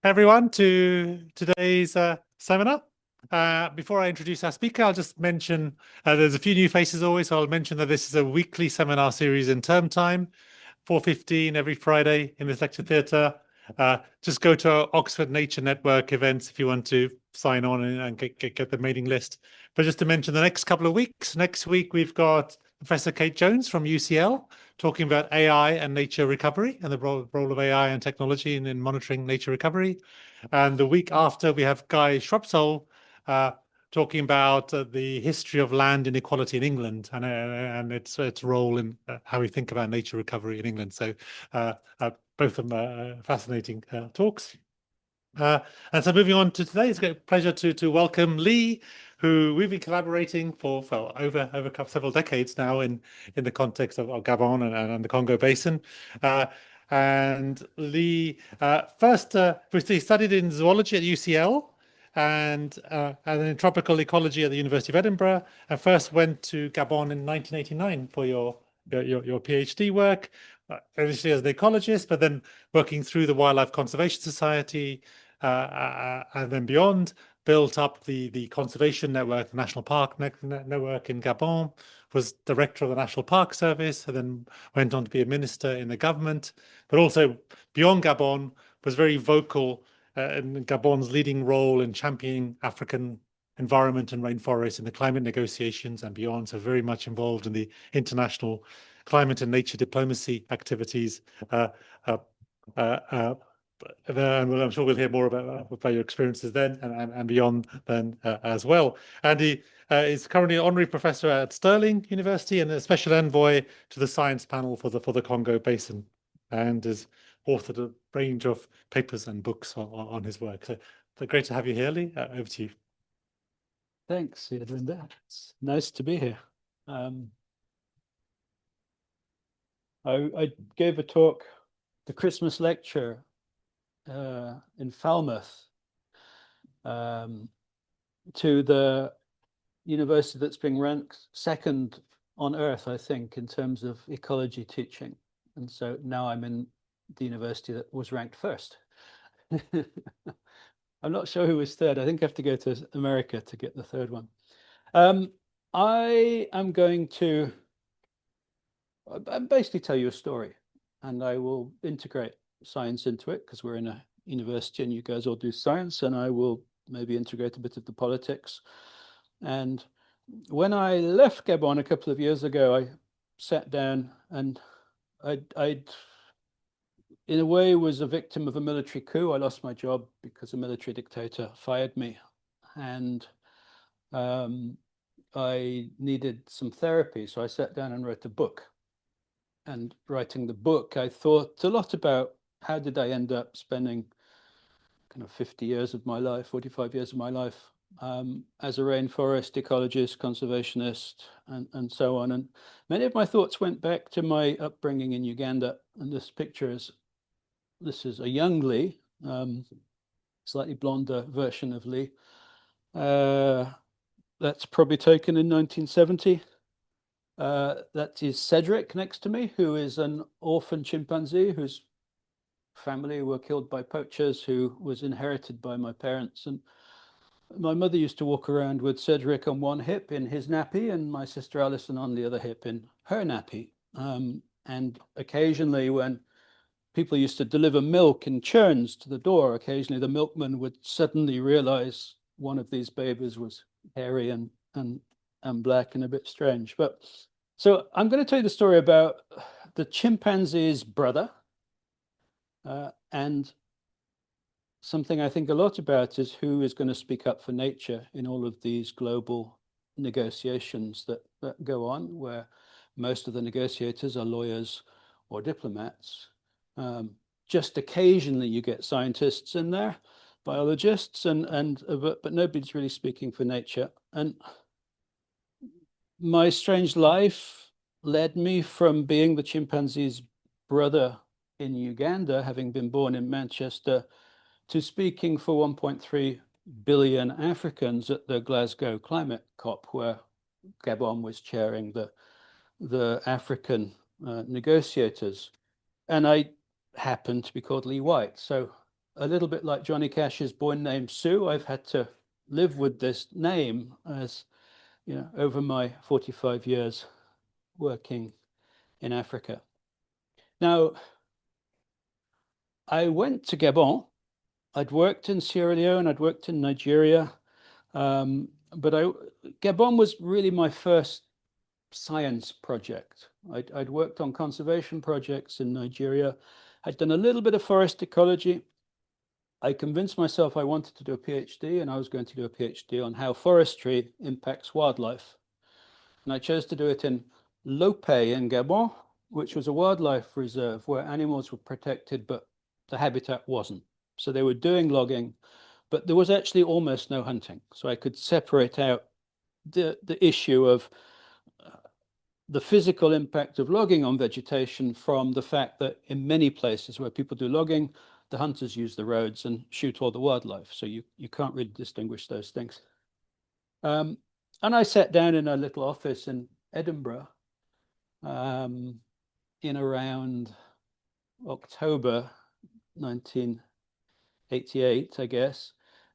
Everyone to today's seminar. Before I introduce our speaker, I'll just mention there's a few new faces always, so I'll mention that this is a weekly seminar series in term time, 4:15 every Friday in this lecture theatre. Just go to our Oxford Nature Network events if you want to sign on and get the mailing list. But just to mention the next couple of weeks, next week we've got Professor Kate Jones from UCL talking about AI and nature recovery and the role of AI and technology in monitoring nature recovery. And the week after, we have Guy Shrubsole talking about the history of land inequality in England and its role in how we think about nature recovery in England. So both of them are fascinating talks. And so moving on to today, it's a great pleasure to welcome Lee, who we've been collaborating for over several decades now in the context of Gabon and the Congo Basin. And Lee first he studied in zoology at UCL and in tropical ecology at the University of Edinburgh, and first went to Gabon in 1989 for your PhD work, initially as an ecologist, but then working through the Wildlife Conservation Society and then beyond, built up the conservation network, the National Park network in Gabon, was director of the National Park Service, and then went on to be a minister in the government, but also beyond Gabon was very vocal in Gabon's leading role in championing African environment and rainforests in the climate negotiations and beyond, so very much involved in the international climate and nature diplomacy activities. And I'm sure we'll hear more about your experiences then and beyond then as well. And he is currently an honorary professor at Stirling University and a special envoy to the science panel for the Congo Basin, and has authored a range of papers and books on his work. So great to have you here, Lee. Over to you. Thanks, Linda. It's nice to be here. I gave a talk, the Christmas lecture in Falmouth to the university that's being ranked second on earth, I think, in terms of ecology teaching. And so now I'm in the university that was ranked first. I'm not sure who was third. I think I have to go to America to get the third one. I am going to basically tell you a story, and I will integrate science into it because we're in a university and you guys all do science, and I will maybe integrate a bit of the politics. And when I left Gabon a couple of years ago, I sat down and I'd in a way was a victim of a military coup. I lost my job because a military dictator fired me, and I needed some therapy. So I sat down and wrote a book. And writing the book, I thought a lot about how did I end up spending kind of 50 years of my life, 45 years of my life as a rainforest ecologist, conservationist, and so on. And many of my thoughts went back to my upbringing in Uganda. And this picture is, this is a young Lee, slightly blonder version of Lee. That's probably taken in 1970. That is Cedric next to me, who is an orphan chimpanzee whose family were killed by poachers, who was inherited by my parents. And my mother used to walk around with Cedric on one hip in his nappy and my sister Alison on the other hip in her nappy. And occasionally when people used to deliver milk in churns to the door, occasionally the milkman would suddenly realize one of these babies was hairy and black and a bit strange. But so I'm going to tell you the story about the chimpanzee's brother. And something I think a lot about is who is going to speak up for nature in all of these global negotiations that go on, where most of the negotiators are lawyers or diplomats. Just occasionally you get scientists in there, biologists, but nobody's really speaking for nature. And my strange life led me from being the chimpanzee's brother in Uganda, having been born in Manchester, to speaking for 1.3 billion Africans at the Glasgow Climate COP, where Gabon was chairing the African negotiators. And I happened to be called Lee White. So a little bit like Johnny Cash's boy named Sue, I've had to live with this name as, you know, over my 45 years working in Africa. Now, I went to Gabon. I'd worked in Sierra Leone, I'd worked in Nigeria, but Gabon was really my first science project. I'd worked on conservation projects in Nigeria. I'd done a little bit of forest ecology. I convinced myself I wanted to do a PhD, and I was going to do a PhD on how forestry impacts wildlife. And I chose to do it in Lopé in Gabon, which was a wildlife reserve where animals were protected, but the habitat wasn't. So they were doing logging, but there was actually almost no hunting. So I could separate out the issue of the physical impact of logging on vegetation from the fact that in many places where people do logging, the hunters use the roads and shoot all the wildlife. So you can't really distinguish those things. And I sat down in a little office in Edinburgh in around October 1988, I guess,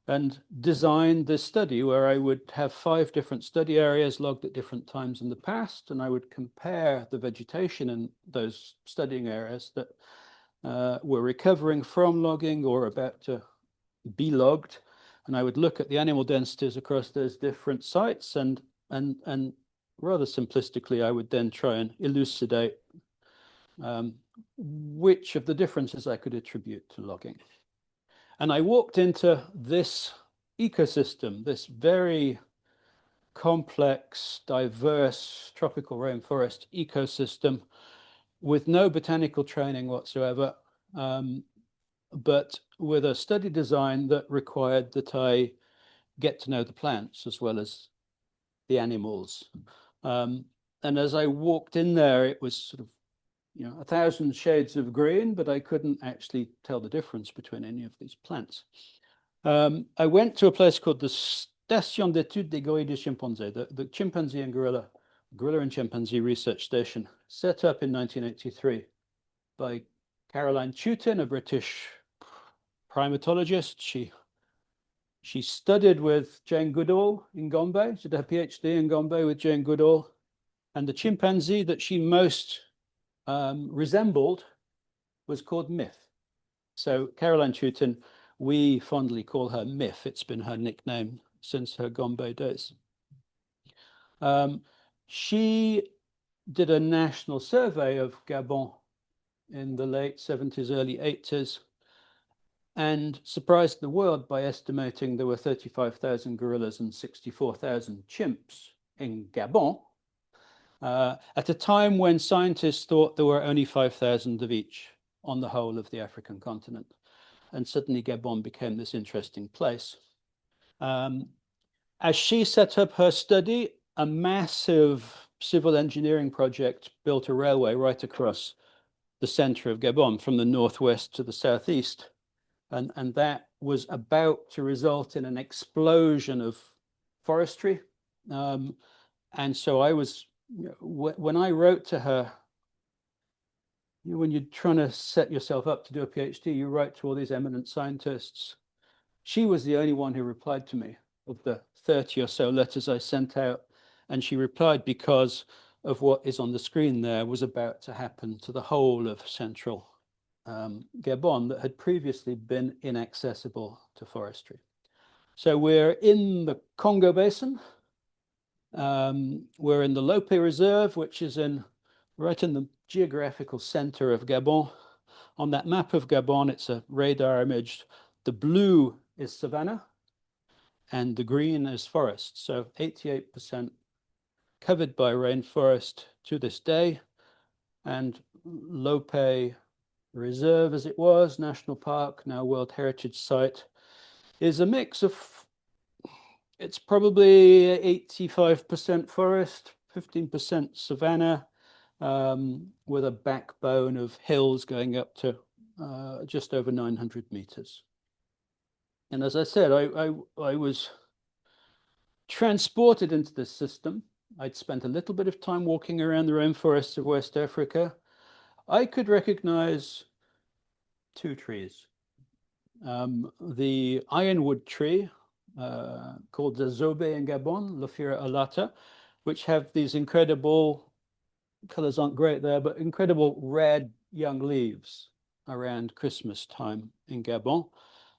and designed this study where I would have 5 different study areas logged at different times in the past, and I would compare the vegetation in those studying areas that were recovering from logging or about to be logged, and I would look at the animal densities across those different sites, and rather simplistically, I would then try and elucidate which of the differences I could attribute to logging. And I walked into this ecosystem, this very complex, diverse tropical rainforest ecosystem with no botanical training whatsoever, but with a study design that required that I get to know the plants as well as the animals. And as I walked in there, it was sort of, you know, 1,000 shades of green, but I couldn't actually tell the difference between any of these plants. I went to a place called the Station d'études des gorilles de chimpanzés, the chimpanzee and gorilla and chimpanzee research station, set up in 1983 by Caroline Chutin, a British primatologist. She studied with Jane Goodall in Gombe. She did her PhD in Gombe with Jane Goodall. And the chimpanzee that she most resembled was called Myth. So Caroline Chutin, we fondly call her Myth. It's been her nickname since her Gombe days. She did a national survey of Gabon in the late 70s, early 80s, and surprised the world by estimating there were 35,000 gorillas and 64,000 chimps in Gabon, at a time when scientists thought there were only 5,000 of each on the whole of the African continent. And suddenly Gabon became this interesting place. As she set up her study, a massive civil engineering project built a railway right across the center of Gabon from the northwest to the southeast. And that was about to result in an explosion of forestry. And so I was, when I wrote to her, when you're trying to set yourself up to do a PhD, you write to all these eminent scientists. She was the only one who replied to me of the 30 or so letters I sent out. And she replied because of what is on the screen there was about to happen to the whole of central Gabon that had previously been inaccessible to forestry. So we're in the Congo Basin. We're in the Lopé Reserve, which is right in the geographical center of Gabon. On that map of Gabon, it's a radar image. The blue is savanna and the green is forest. So 88% covered by rainforest to this day. And Lopé Reserve, as it was, national park, now World Heritage Site, is a mix of, it's probably 85% forest, 15% savanna, with a backbone of hills going up to just over 900 meters. And as I said, I was transported into this system. I'd spent a little bit of time walking around the rainforests of West Africa. I could recognize 2 trees. The ironwood tree, called the zobe in Gabon, Lophiura alata, which have these incredible, colors aren't great there, but incredible red young leaves around Christmas time in Gabon.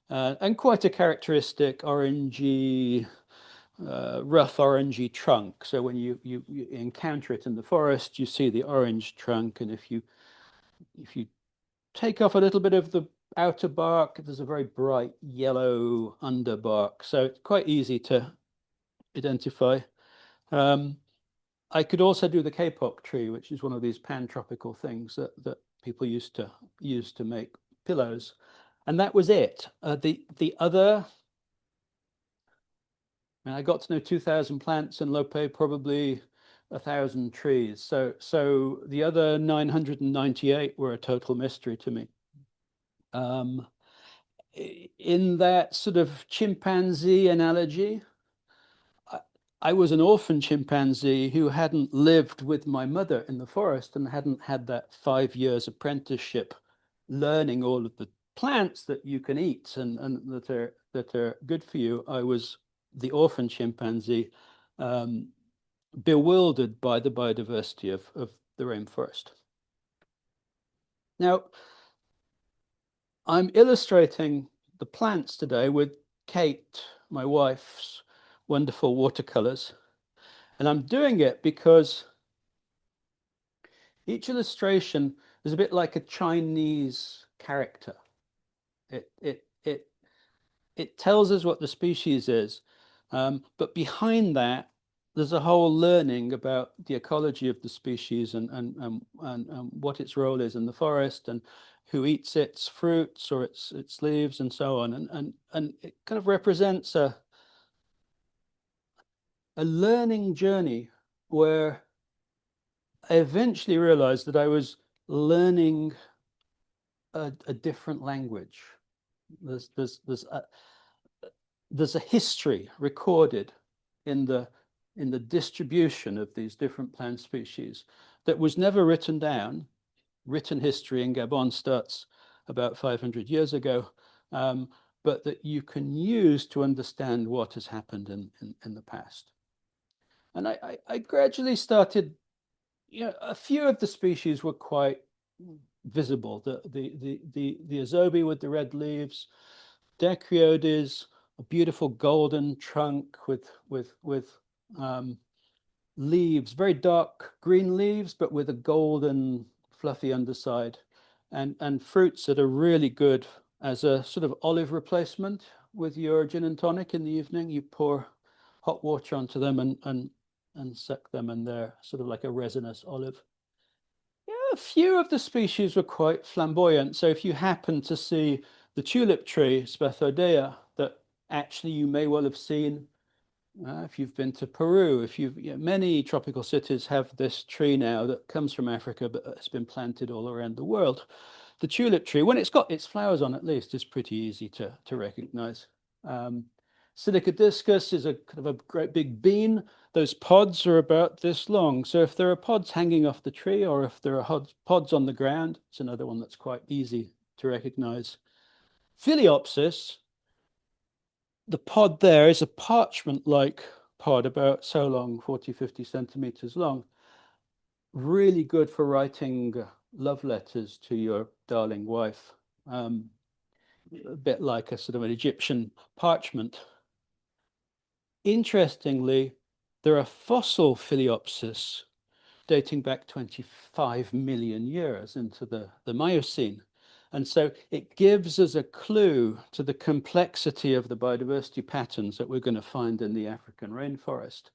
And quite a characteristic orangey, rough orangey trunk. So when you encounter it in the forest, you see the orange trunk, and if you take off a little bit of the outer bark, there's a very bright yellow underbark. So it's quite easy to identify. I could also do the kapok tree, which is one of these pan-tropical things that people used to use to make pillows. And that was it. The other, I got to know 2,000 plants, and Lope probably 1,000 trees. So the other 998 were a total mystery to me. In that sort of chimpanzee analogy, I was an orphan chimpanzee who hadn't lived with my mother in the forest and hadn't had that 5 years apprenticeship learning all of the plants that you can eat and that are good for you. I was the orphan chimpanzee, bewildered by the biodiversity of the rainforest. Now, I'm illustrating the plants today with Kate, my wife's wonderful watercolors. And I'm doing it because each illustration is a bit like a Chinese character. It tells us what the species is, but behind that, there's a whole learning about the ecology of the species and what its role is in the forest and who eats its fruits or its leaves and so on. And it kind of represents a learning journey where I eventually realized that I was learning a different language. There's a history recorded in the distribution of these different plant species that was never written down. Written history in Gabon starts about 500 years ago, but that you can use to understand what has happened in the past. And I gradually started, a few of the species were quite visible. The azobe with the red leaves, Dacryodes, a beautiful golden trunk with leaves, very dark green leaves, but with a golden fluffy underside, and fruits that are really good as a sort of olive replacement with your gin and tonic in the evening. You pour hot water onto them and suck them, and they're sort of like a resinous olive. Yeah, a few of the species were quite flamboyant. So if you happen to see the tulip tree, Spathodea, that actually you may well have seen if you've been to Peru. Many tropical cities have this tree now that comes from Africa, but it's been planted all around the world. The tulip tree, when it's got its flowers on, at least, is pretty easy to recognize. Silicadiscus is a kind of a great big bean. Those pods are about this long. So if there are pods hanging off the tree, or if there are pods on the ground, it's another one that's quite easy to recognize. Philiopsis, the pod there is a parchment-like pod, about so long, 40, 50 centimeters long. Really good for writing love letters to your darling wife. A bit like a sort of an Egyptian parchment. Interestingly, there are fossil Philiopsis dating back 25 million years into the Miocene. And so it gives us a clue to the complexity of the biodiversity patterns that we're going to find in the African rainforest,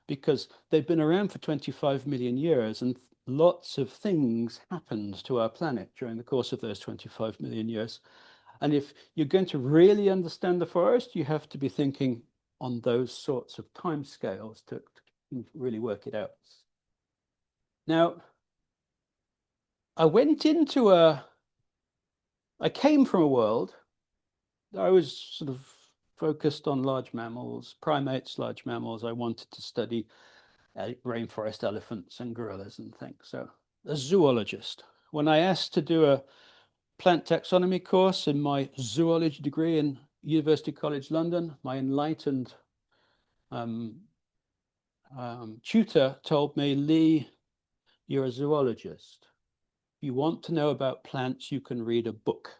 because they've been around for 25 million years, and lots of things happened to our planet during the course of those 25 million years. And if you're going to really understand the forest, you have to be thinking on those sorts of timescales to really work it out. Now, I came from a world, I was sort of focused on large mammals, primates, large mammals. I wanted to study rainforest elephants and gorillas and things. So a zoologist. When I asked to do plant taxonomy course in my zoology degree in University College London. My enlightened tutor told me, Lee, you're a zoologist. If you want to know about plants, you can read a book.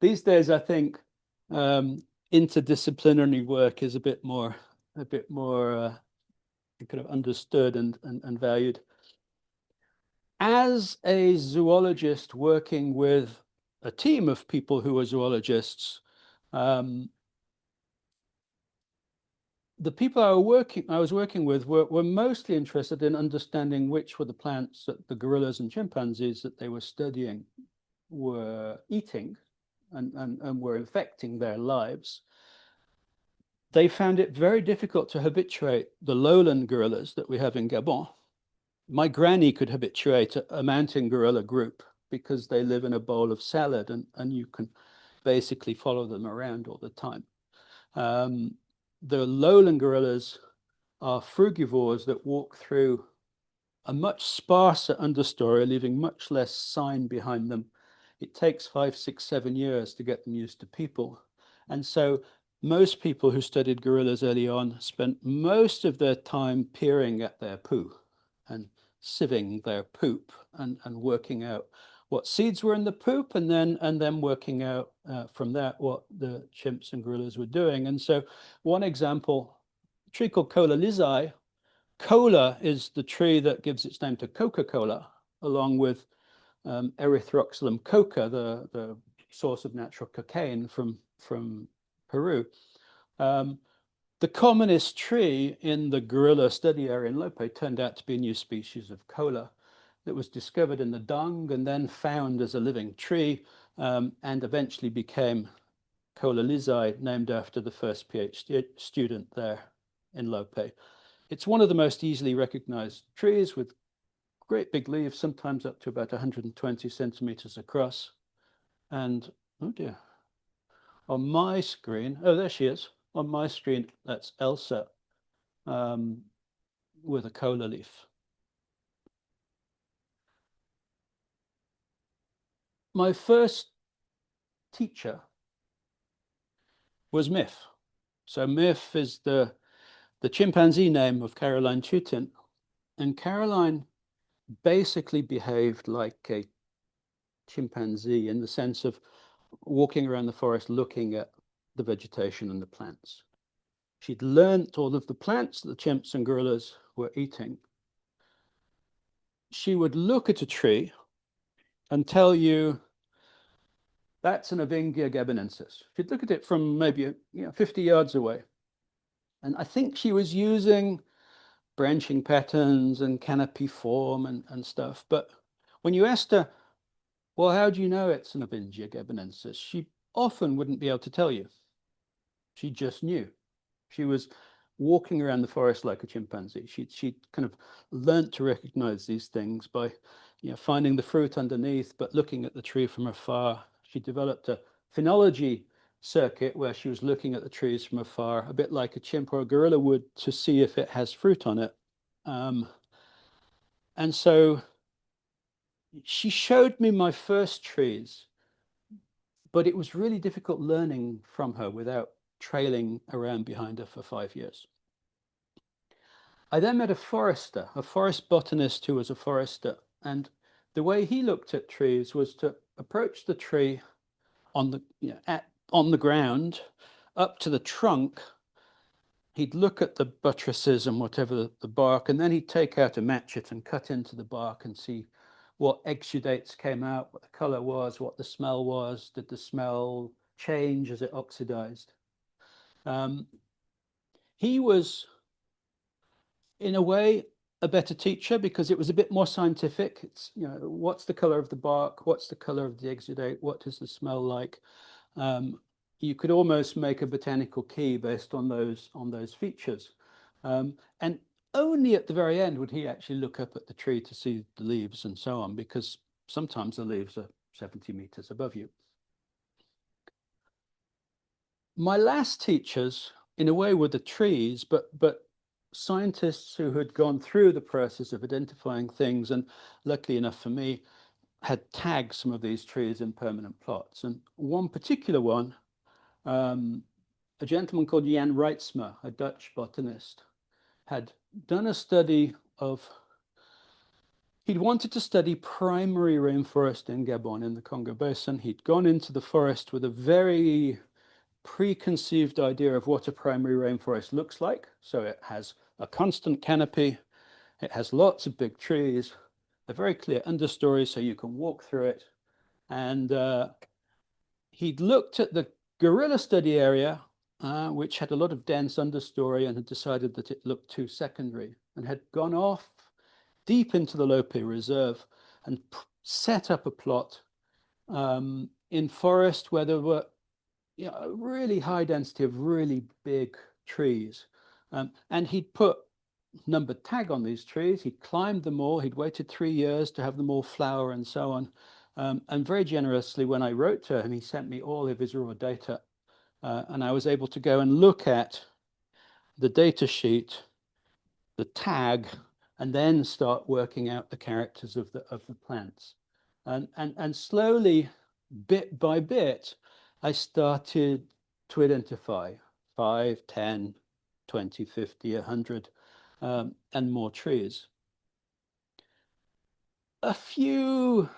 These days, I think interdisciplinary work is a bit more kind of understood and valued. As a zoologist working with a team of people who are zoologists, the people I was working with were mostly interested in understanding which were the plants that the gorillas and chimpanzees that they were studying were eating and were infecting their lives. They found it very difficult to habituate the lowland gorillas that we have in Gabon. My granny could habituate a mountain gorilla group because they live in a bowl of salad and you can basically follow them around all the time. The lowland gorillas are frugivores that walk through a much sparser understory, leaving much less sign behind them. It takes 5, 6, 7 years to get them used to people. And so most people who studied gorillas early on spent most of their time peering at their poo and sieving their poop and working out what seeds were in the poop, and then working out from that what the chimps and gorillas were doing. And so one example, a tree called Cola lizai. Cola is the tree that gives its name to Coca-Cola, along with Erythroxylum coca, the source of natural cocaine from Peru. The commonest tree in the gorilla study area in Lope turned out to be a new species of cola that was discovered in the dung and then found as a living tree, and eventually became Cola lizai, named after the first PhD student there in Lope. It's one of the most easily recognized trees with great big leaves, sometimes up to about 120 centimeters across. And, oh dear, on my screen, oh, there she is. On my screen, that's Elsa with a cola leaf. My first teacher was Miff. So Miff is the chimpanzee name of Caroline Tutin. And Caroline basically behaved like a chimpanzee in the sense of walking around the forest looking at the vegetation and the plants. She'd learnt all of the plants that the chimps and gorillas were eating. She would look at a tree and tell you, that's an Avingia gabonensis. She'd look at it from maybe 50 yards away. And I think she was using branching patterns and canopy form and stuff. But when you asked her, well, how do you know it's an Avingia gabonensis? She often wouldn't be able to tell you. She just knew. She was walking around the forest like a chimpanzee. She kind of learnt to recognize these things by finding the fruit underneath, but looking at the tree from afar. She developed a phenology circuit where she was looking at the trees from afar, a bit like a chimp or a gorilla would, to see if it has fruit on it. And so she showed me my first trees, but it was really difficult learning from her without trailing around behind her for 5 years. I then met a forester, a forest botanist who was a forester, and the way he looked at trees was to approach the tree on the ground up to the trunk. He'd look at the buttresses and whatever the bark, and then he'd take out a matchet and cut into the bark and see what exudates came out, what the color was, what the smell was. Did the smell change as it oxidized? He was, in a way, a better teacher because it was a bit more scientific. It's, what's the color of the bark? What's the color of the exudate? What does the smell like? You could almost make a botanical key based on those features. And only at the very end would he actually look up at the tree to see the leaves and so on, because sometimes the leaves are 70 meters above you. My last teachers, in a way, were the trees, but scientists who had gone through the process of identifying things, and luckily enough for me, had tagged some of these trees in permanent plots. And one particular one, a gentleman called Jan Reitsma, a Dutch botanist, had done a study of, he'd wanted to study primary rainforest in Gabon in the Congo Basin. He'd gone into the forest with a very preconceived idea of what a primary rainforest looks like. So it has a constant canopy, it has lots of big trees, a very clear understory so you can walk through it. And he'd looked at the gorilla study area, which had a lot of dense understory, and had decided that it looked too secondary, and had gone off deep into the Lope Reserve and set up a plot in forest where there were a really high density of really big trees. And he'd put numbered tag on these trees. He'd climbed them all. He'd waited 3 years to have them all flower and so on. And very generously, when I wrote to him, he sent me all of his raw data. And I was able to go and look at the data sheet, the tag, and then start working out the characters of the plants. And slowly, bit by bit, I started to identify 5, 10, 20, 50, 100, and more trees. A few,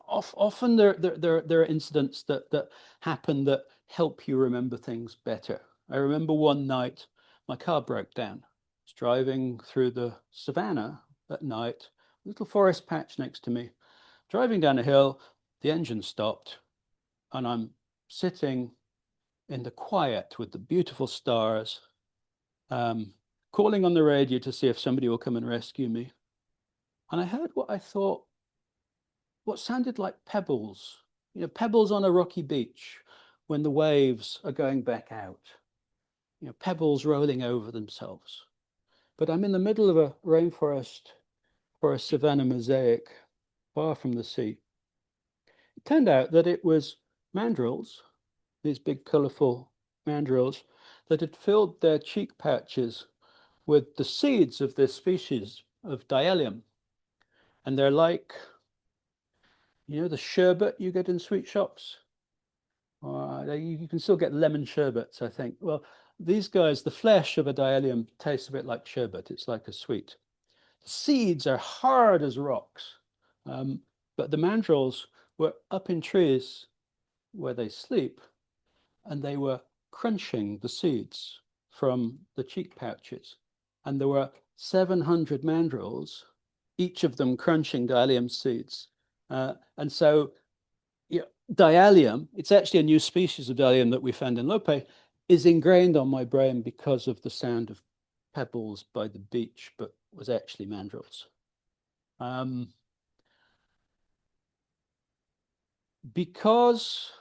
often there are incidents that happen that help you remember things better. I remember one night my car broke down. I was driving through the savannah at night, a little forest patch next to me. Driving down a hill, the engine stopped, and I'm sitting in the quiet with the beautiful stars, calling on the radio to see if somebody will come and rescue me. And I heard what sounded like pebbles, pebbles on a rocky beach when the waves are going back out, pebbles rolling over themselves. But I'm in the middle of a rainforest or a savanna mosaic, far from the sea. It turned out that it was mandrills, these big colorful mandrills, that had filled their cheek pouches with the seeds of this species of Diallium. And they're like, the sherbet you get in sweet shops. You can still get lemon sherbets, I think. Well, these guys, the flesh of a Diallium tastes a bit like sherbet. It's like a sweet. The seeds are hard as rocks. But the mandrills were up in trees where they sleep, and they were crunching the seeds from the cheek pouches. And there were 700 mandrills, each of them crunching Diallium seeds. And so Diallium, it's actually a new species of Diallium that we found in Lope, is ingrained on my brain because of the sound of pebbles by the beach, but was actually mandrills. Because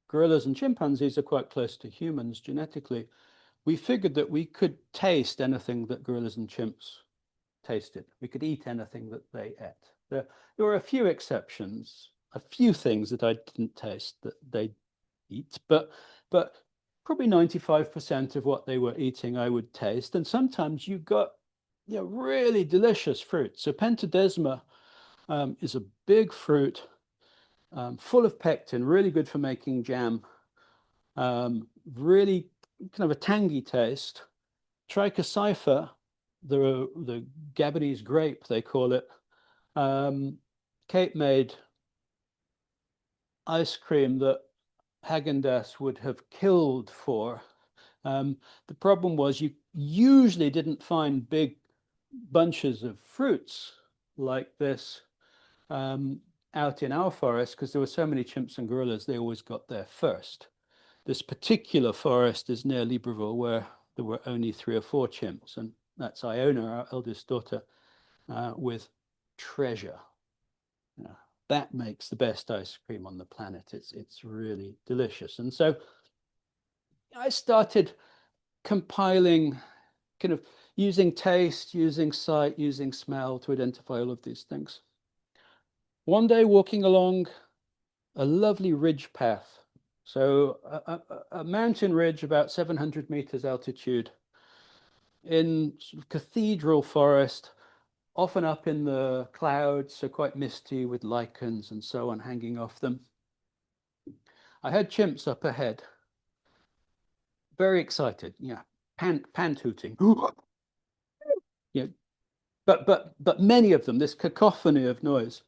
gorillas and chimpanzees are quite close to humans genetically, we figured that we could taste anything that gorillas and chimps tasted. We could eat anything that they ate. There were a few exceptions, a few things that I didn't taste that they eat, but probably 95% of what they were eating I would taste. And sometimes you got really delicious fruit. So Pentadesma is a big fruit, full of pectin, really good for making jam, really kind of a tangy taste. Trichoscypher, the Gabonese grape, they call it. Kate made ice cream that Haagen-Dazs would have killed for. The problem was you usually didn't find big bunches of fruits like this out in our forest because there were so many chimps and gorillas, they always got there first. This particular forest is near Libreville where there were only 3 or 4 chimps, and that's Iona, our eldest daughter, with treasure. That makes the best ice cream on the planet. It's really delicious. And so I started compiling, kind of using taste, using sight, using smell to identify all of these things. One day walking along a lovely ridge path, so a mountain ridge about 700 meters altitude in sort of cathedral forest, often up in the clouds, so quite misty with lichens and so on hanging off them. I had chimps up ahead, very excited, yeah, pant hooting. Yeah, but many of them, this cacophony of noise.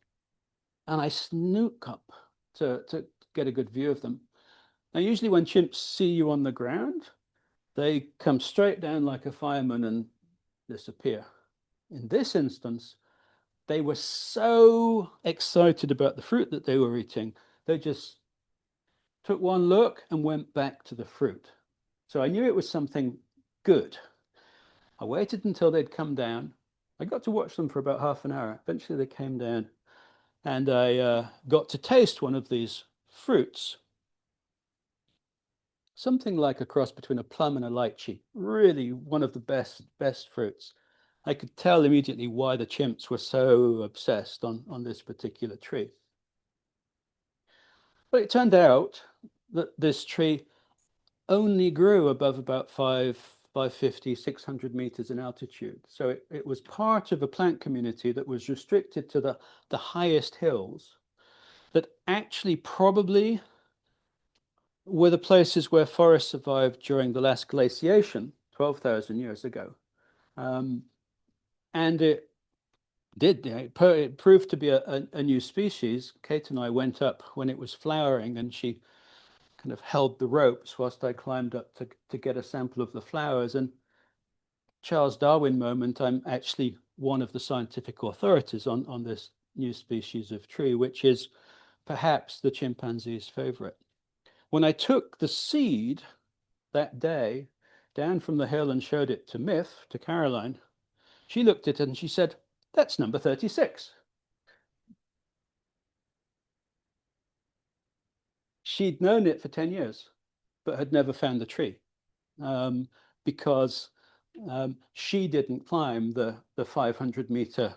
And I snook up to get a good view of them. Now, usually when chimps see you on the ground, they come straight down like a fireman and disappear. In this instance, they were so excited about the fruit that they were eating, they just took one look and went back to the fruit. So I knew it was something good. I waited until they'd come down. I got to watch them for about half an hour. Eventually they came down and I got to taste one of these fruits. Something like a cross between a plum and a lychee. Really one of the best fruits. I could tell immediately why the chimps were so obsessed on this particular tree. But it turned out that this tree only grew above about 550, 600 meters in altitude. So it was part of a plant community that was restricted to the highest hills that actually probably were the places where forests survived during the last glaciation 12,000 years ago. And it did, it proved to be a new species. Kate and I went up when it was flowering and she kind of held the ropes whilst I climbed up to get a sample of the flowers. And Charles Darwin moment, I'm actually one of the scientific authorities on this new species of tree, which is perhaps the chimpanzee's favorite. When I took the seed that day down from the hill and showed it to Miff, to Caroline, she looked at it and she said, "That's number 36. She'd known it for 10 years, but had never found the tree because she didn't climb the 500-meter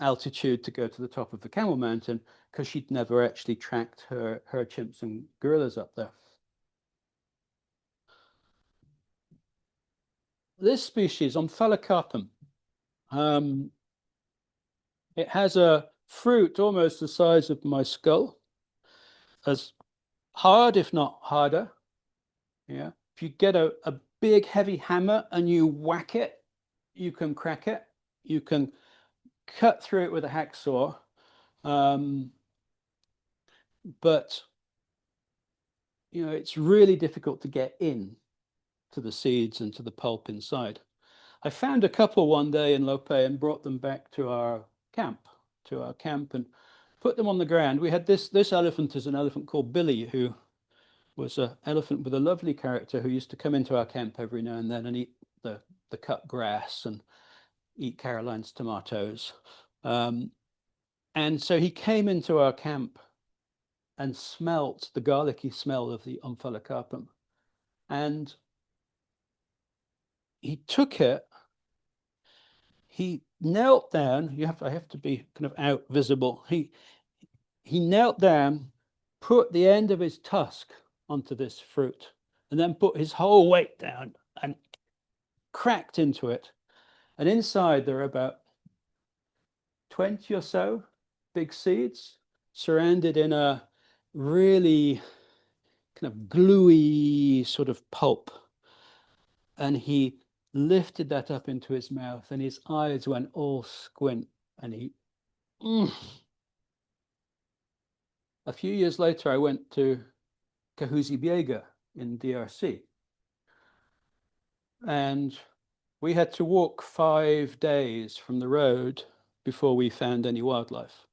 altitude to go to the top of the Camel Mountain because she'd never actually tracked her chimps and gorillas up there. This species, Omphalocapum, it has a fruit almost the size of my skull, as hard, if not harder. Yeah. If you get a big heavy hammer and you whack it, you can crack it. You can cut through it with a hacksaw. But it's really difficult to get in to the seeds and to the pulp inside. I found a couple one day in Lope and brought them back to our camp, and put them on the ground. We had this elephant is an elephant called Billy, who was an elephant with a lovely character who used to come into our camp every now and then and eat the cut grass and eat Caroline's tomatoes. And so he came into our camp and smelt the garlicky smell of the Omphalocapum. And he took it, he knelt down, I have to be kind of out visible. He knelt down, put the end of his tusk onto this fruit, and then put his whole weight down and cracked into it. And inside there are about 20 or so big seeds surrounded in a really kind of gluey sort of pulp. And he lifted that up into his mouth and his eyes went all squint and he A few years later I went to Kahuzi-Biega in DRC, and we had to walk 5 days from the road before we found any wildlife.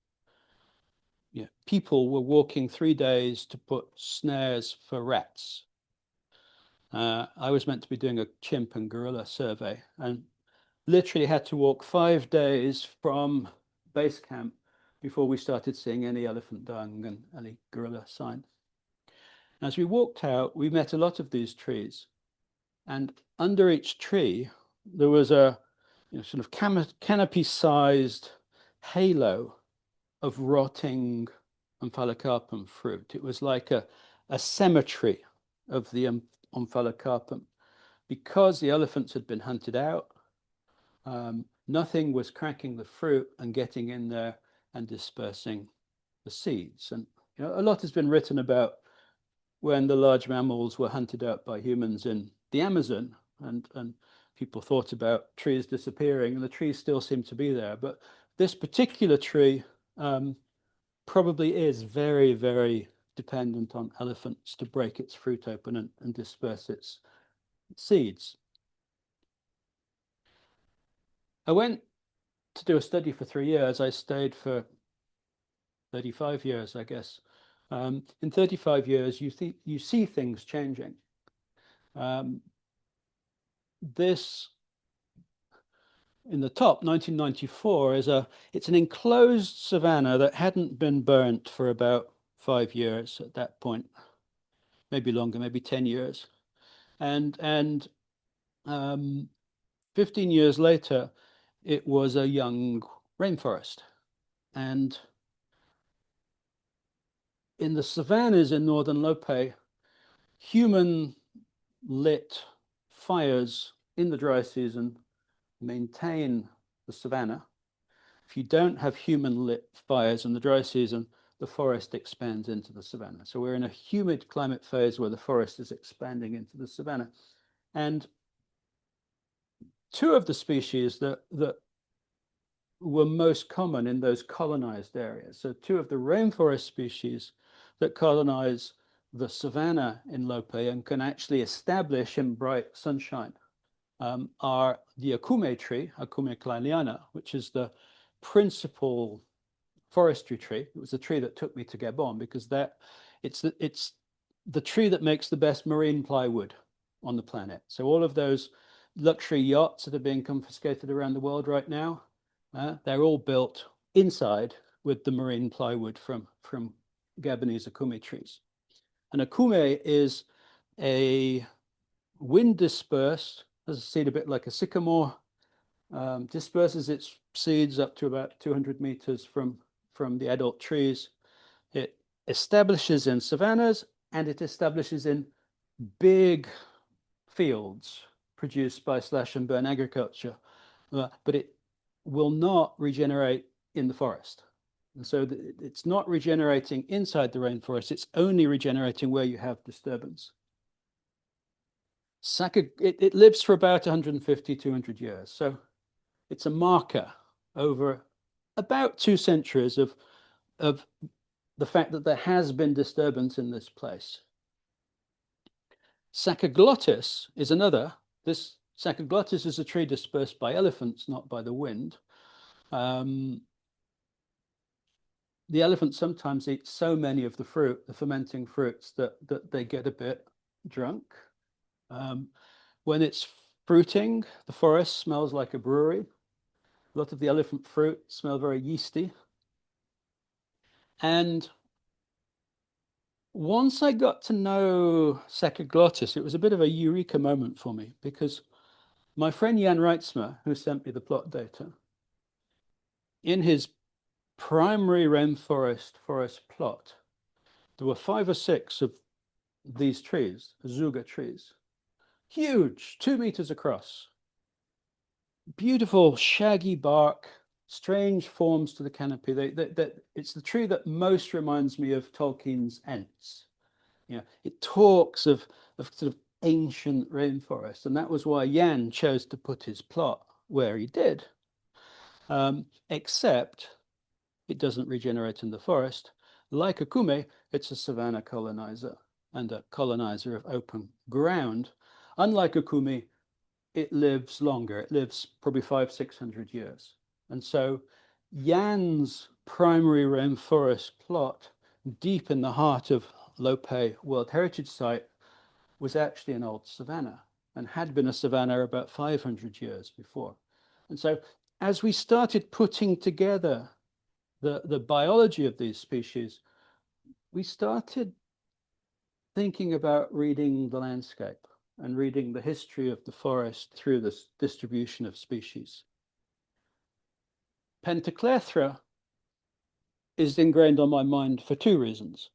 Yeah, people were walking 3 days to put snares for rats. I was meant to be doing a chimp and gorilla survey and literally had to walk 5 days from base camp before we started seeing any elephant dung and any gorilla sign. As we walked out, we met a lot of these trees, and under each tree there was a sort of canopy-sized halo of rotting Omphalocapum fruit. It was like a cemetery of the Omphalocapum. Because the elephants had been hunted out, nothing was cracking the fruit and getting in there and dispersing the seeds. And a lot has been written about when the large mammals were hunted out by humans in the Amazon, and people thought about trees disappearing, and the trees still seem to be there. But this particular tree probably is very, very dependent on elephants to break its fruit open and disperse its seeds. I went to do a study for 3 years. I stayed for 35 years, I guess. In 35 years, you see things changing. This in the top, 1994, it's an enclosed savanna that hadn't been burnt for about 5 years at that point, maybe longer, maybe 10 years. And 15 years later, it was a young rainforest. And in the savannas in northern Lope, human lit fires in the dry season maintain the savanna. If you don't have human lit fires in the dry season, the forest expands into the savanna. So we're in a humid climate phase where the forest is expanding into the savanna. And two of the species that were most common in those colonized areas, so two of the rainforest species that colonize the savanna in Lope and can actually establish in bright sunshine, are the akume tree, Akume kleiniana, which is the principal forestry tree. It was the tree that took me to Gabon because it's the tree that makes the best marine plywood on the planet. So all of those luxury yachts that are being confiscated around the world right now, they're all built inside with the marine plywood from Gabonese akume trees. And akume is a wind dispersed, has a seed a bit like a sycamore, disperses its seeds up to about 200 meters from the adult trees. It establishes in savannas and it establishes in big fields produced by slash and burn agriculture, but it will not regenerate in the forest. And so it's not regenerating inside the rainforest, it's only regenerating where you have disturbance. It lives for about 150, 200 years. So it's a marker over about 2 centuries of the fact that there has been disturbance in this place. Sacaglottis is another. This Sacaglottis is a tree dispersed by elephants, not by the wind. The elephants sometimes eat so many of the fruit, the fermenting fruits, that they get a bit drunk. When it's fruiting, the forest smells like a brewery. A lot of the elephant fruit smell very yeasty. And once I got to know Sacaglottis, it was a bit of a eureka moment for me because my friend Jan Reitzmer, who sent me the plot data, in his primary rainforest forest plot, there were 5 or 6 of these trees, azuga trees, huge, 2 meters across, beautiful shaggy bark, strange forms to the canopy. It's the tree that most reminds me of Tolkien's Ents. It talks of sort of ancient rainforest, and that was why Jan chose to put his plot where he did. Except it doesn't regenerate in the forest. Like akume, it's a savanna colonizer and a colonizer of open ground. Unlike akume, it lives longer. It lives probably 500-600 years. And so Jan's primary rainforest plot, deep in the heart of Lope World Heritage Site, was actually an old savanna and had been a savanna about 500 years before. And so as we started putting together the biology of these species, we started thinking about reading the landscape and reading the history of the forest through this distribution of species. Pentaclethra is ingrained on my mind for 2 reasons.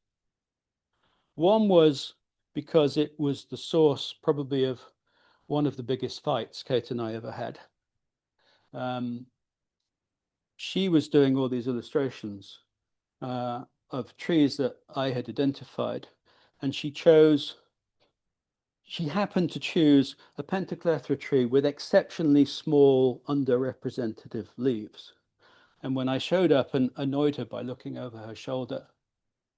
One was because it was the source probably of one of the biggest fights Kate and I ever had. she was doing all these illustrations of trees that I had identified, and she happened to choose a pentaclethra tree with exceptionally small, underrepresentative leaves. And when I showed up and annoyed her by looking over her shoulder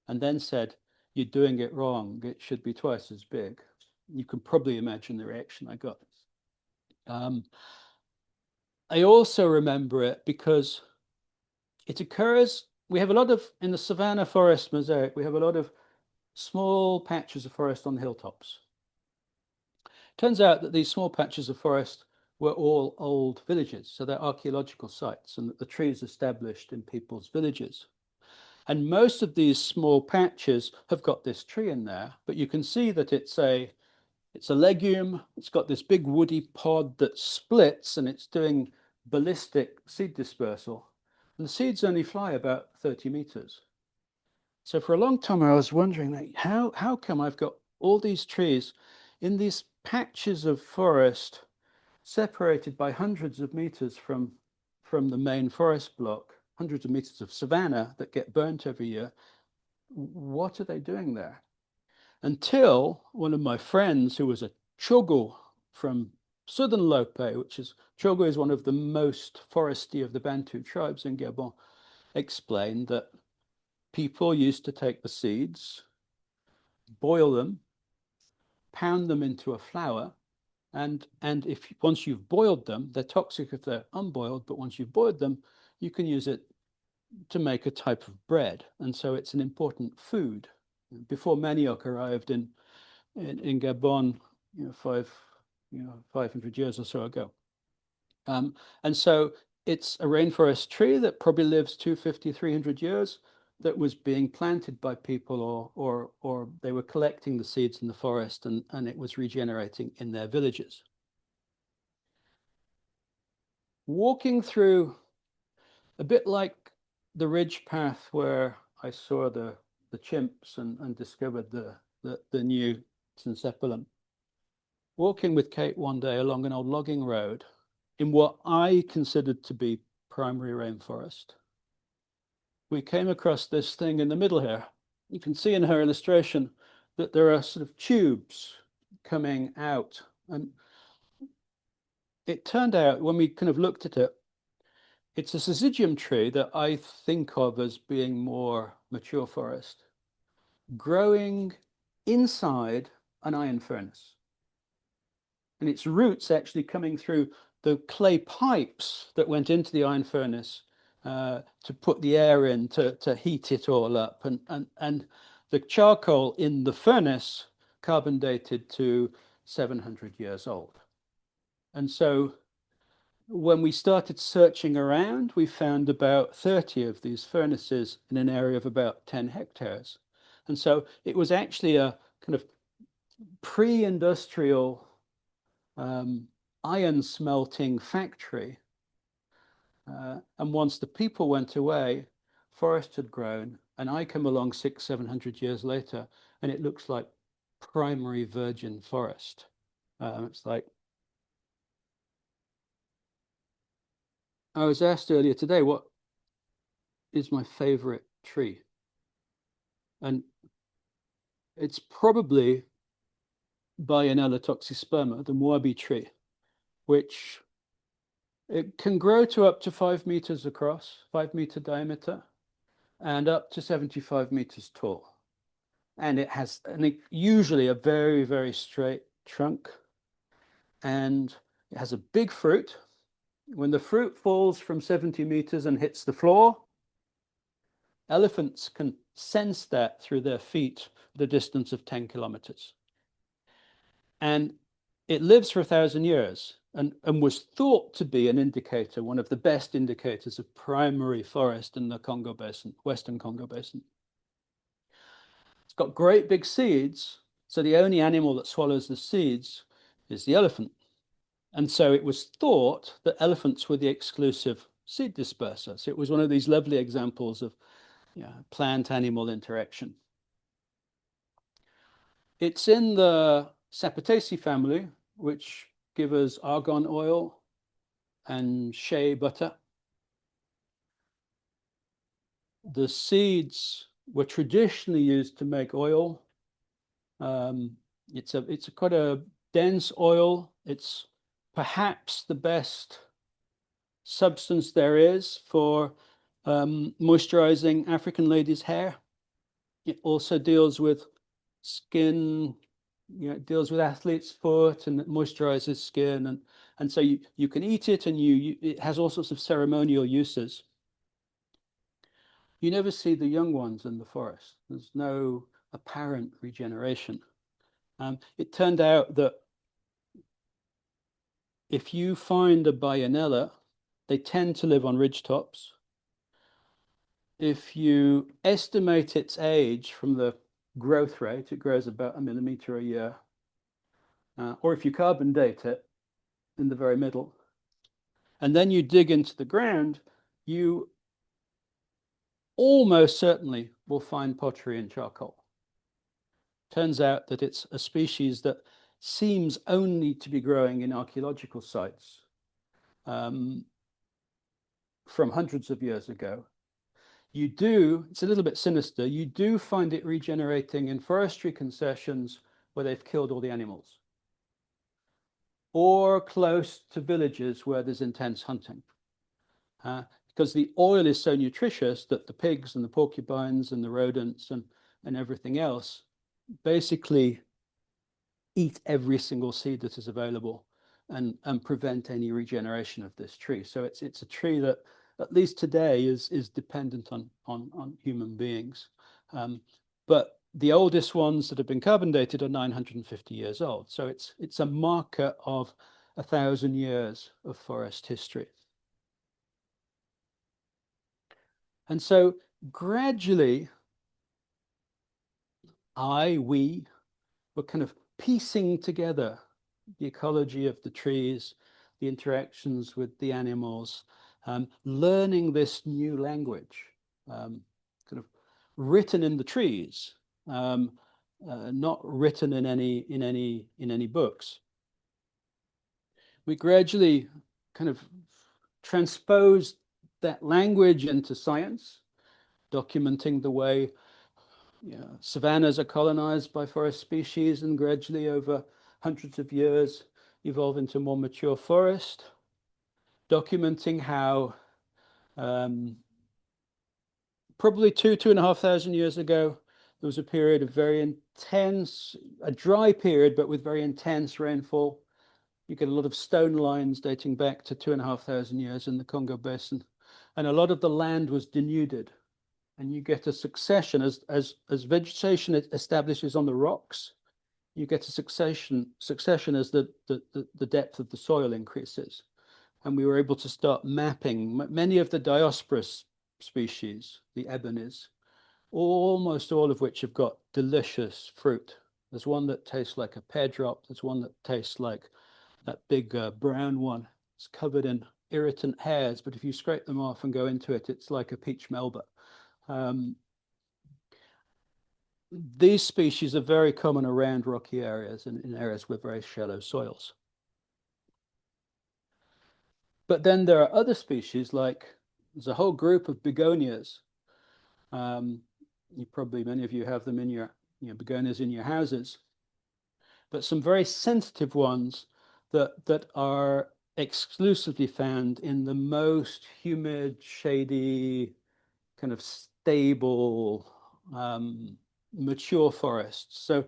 and then said, "You're doing it wrong, it should be twice as big," you can probably imagine the reaction I got. I also remember it because it occurs, we have a lot of, in the savanna forest mosaic, we have a lot of small patches of forest on the hilltops. Turns out that these small patches of forest were all old villages, so they're archaeological sites, and that the trees established in people's villages. And most of these small patches have got this tree in there, but you can see that it's a legume. It's got this big woody pod that splits, and it's doing ballistic seed dispersal. And the seeds only fly about 30 meters. So for a long time, I was wondering, like, how come I've got all these trees in these patches of forest separated by hundreds of meters from the main forest block, hundreds of meters of savanna that get burnt every year? What are they doing there? Until one of my friends, who was a Chogo from southern Lope, Chogo is one of the most foresty of the Bantu tribes in Gabon, explained that people used to take the seeds, boil them, pound them into a flour, and if once you've boiled them, they're toxic if they're unboiled, but once you've boiled them, you can use it to make a type of bread. And so it's an important food. Before manioc arrived in Gabon, 500 years or so ago. And so it's a rainforest tree that probably lives 250, 300 years, that was being planted by people, or they were collecting the seeds in the forest, and it was regenerating in their villages. Walking through, a bit like the ridge path where I saw the chimps and discovered the new syncephalum. Walking with Kate one day along an old logging road in what I considered to be primary rainforest, we came across this thing in the middle here. You can see in her illustration that there are sort of tubes coming out. And it turned out, when we kind of looked at it, it's a syzygium tree that I think of as being more mature forest, growing inside an iron furnace. And its roots actually coming through the clay pipes that went into the iron furnace to put the air in to heat it all up. And the charcoal in the furnace carbon dated to 700 years old. And so when we started searching around, we found about 30 of these furnaces in an area of about 10 hectares. And so it was actually a kind of pre-industrial iron smelting factory. And once the people went away, forest had grown, and I come along 600-700 years later, and it looks like primary virgin forest. It's like, I was asked earlier today, what is my favorite tree? And it's probably Bayanella toxisperma, the Moabi tree, which it can grow to up to 5 meters across, 5-meter diameter, and up to 75 meters tall. And it has usually a very, very straight trunk, and it has a big fruit. When the fruit falls from 70 meters and hits the floor, elephants can sense that through their feet at a distance of 10 kilometers. And it lives for 1,000 years and was thought to be an indicator, one of the best indicators of primary forest in the Congo Basin, Western Congo Basin. It's got great big seeds, so the only animal that swallows the seeds is the elephant. And so it was thought that elephants were the exclusive seed disperser. So it was one of these lovely examples of plant-animal interaction. It's in the Sapitaceae family, which give us argan oil, and shea butter. The seeds were traditionally used to make oil. It's a quite a dense oil. It's perhaps the best substance there is for moisturizing African ladies' hair. It also deals with skin, it deals with athlete's foot, and it moisturizes skin. And so you can eat it, and it has all sorts of ceremonial uses. You never see the young ones in the forest. There's no apparent regeneration. It turned out that if you find a bayonella, they tend to live on ridgetops. If you estimate its age from the growth rate, it grows about 1 millimeter a year. Or if you carbon date it in the very middle, and then you dig into the ground, you almost certainly will find pottery and charcoal. Turns out that it's a species that seems only to be growing in archaeological sites from hundreds of years ago. It's a little bit sinister, you do find it regenerating in forestry concessions where they've killed all the animals, or close to villages where there's intense hunting. Because the oil is so nutritious that the pigs and the porcupines and the rodents and everything else basically eat every single seed that is available and prevent any regeneration of this tree. So it's a tree that, at least today, is dependent on human beings. But the oldest ones that have been carbon dated are 950 years old. So it's a marker of 1,000 years of forest history. And so gradually, we were kind of piecing together the ecology of the trees, the interactions with the animals, learning this new language, kind of written in the trees, not written in any books. We gradually kind of transposed that language into science, documenting the way savannas are colonized by forest species and gradually over hundreds of years evolve into more mature forest, documenting how probably 2,500 years ago, there was a period of very intense, a dry period, but with very intense rainfall. You get a lot of stone lines dating back to 2,500 years in the Congo Basin. And a lot of the land was denuded. And you get a succession as vegetation establishes on the rocks. You get a succession as the depth of the soil increases. And we were able to start mapping many of the diosporous species, the ebonies, almost all of which have got delicious fruit. There's one that tastes like a pear drop. There's one that tastes like that big brown one. It's covered in irritant hairs, but if you scrape them off and go into it, it's like a peach melba. These species are very common around rocky areas and in areas with very shallow soils. But then there are other species, like there's a whole group of begonias. Many of you have them in your begonias in your houses. But some very sensitive ones that are exclusively found in the most humid, shady, kind of stable, mature forests. So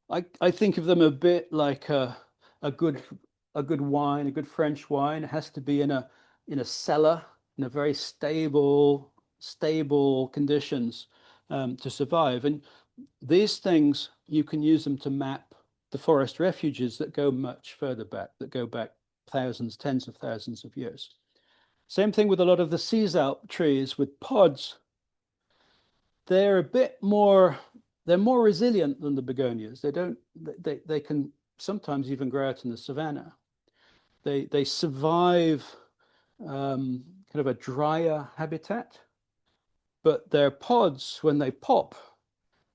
I think of them a bit like a good wine, a good French wine. It has to be in a cellar, in a very stable conditions to survive. And these things, you can use them to map the forest refuges that go much further back, that go back thousands, tens of thousands of years. Same thing with a lot of the sisal trees with pods. They're a bit more, they're more resilient than the begonias. They can sometimes even grow out in the savanna. They survive kind of a drier habitat, but their pods, when they pop,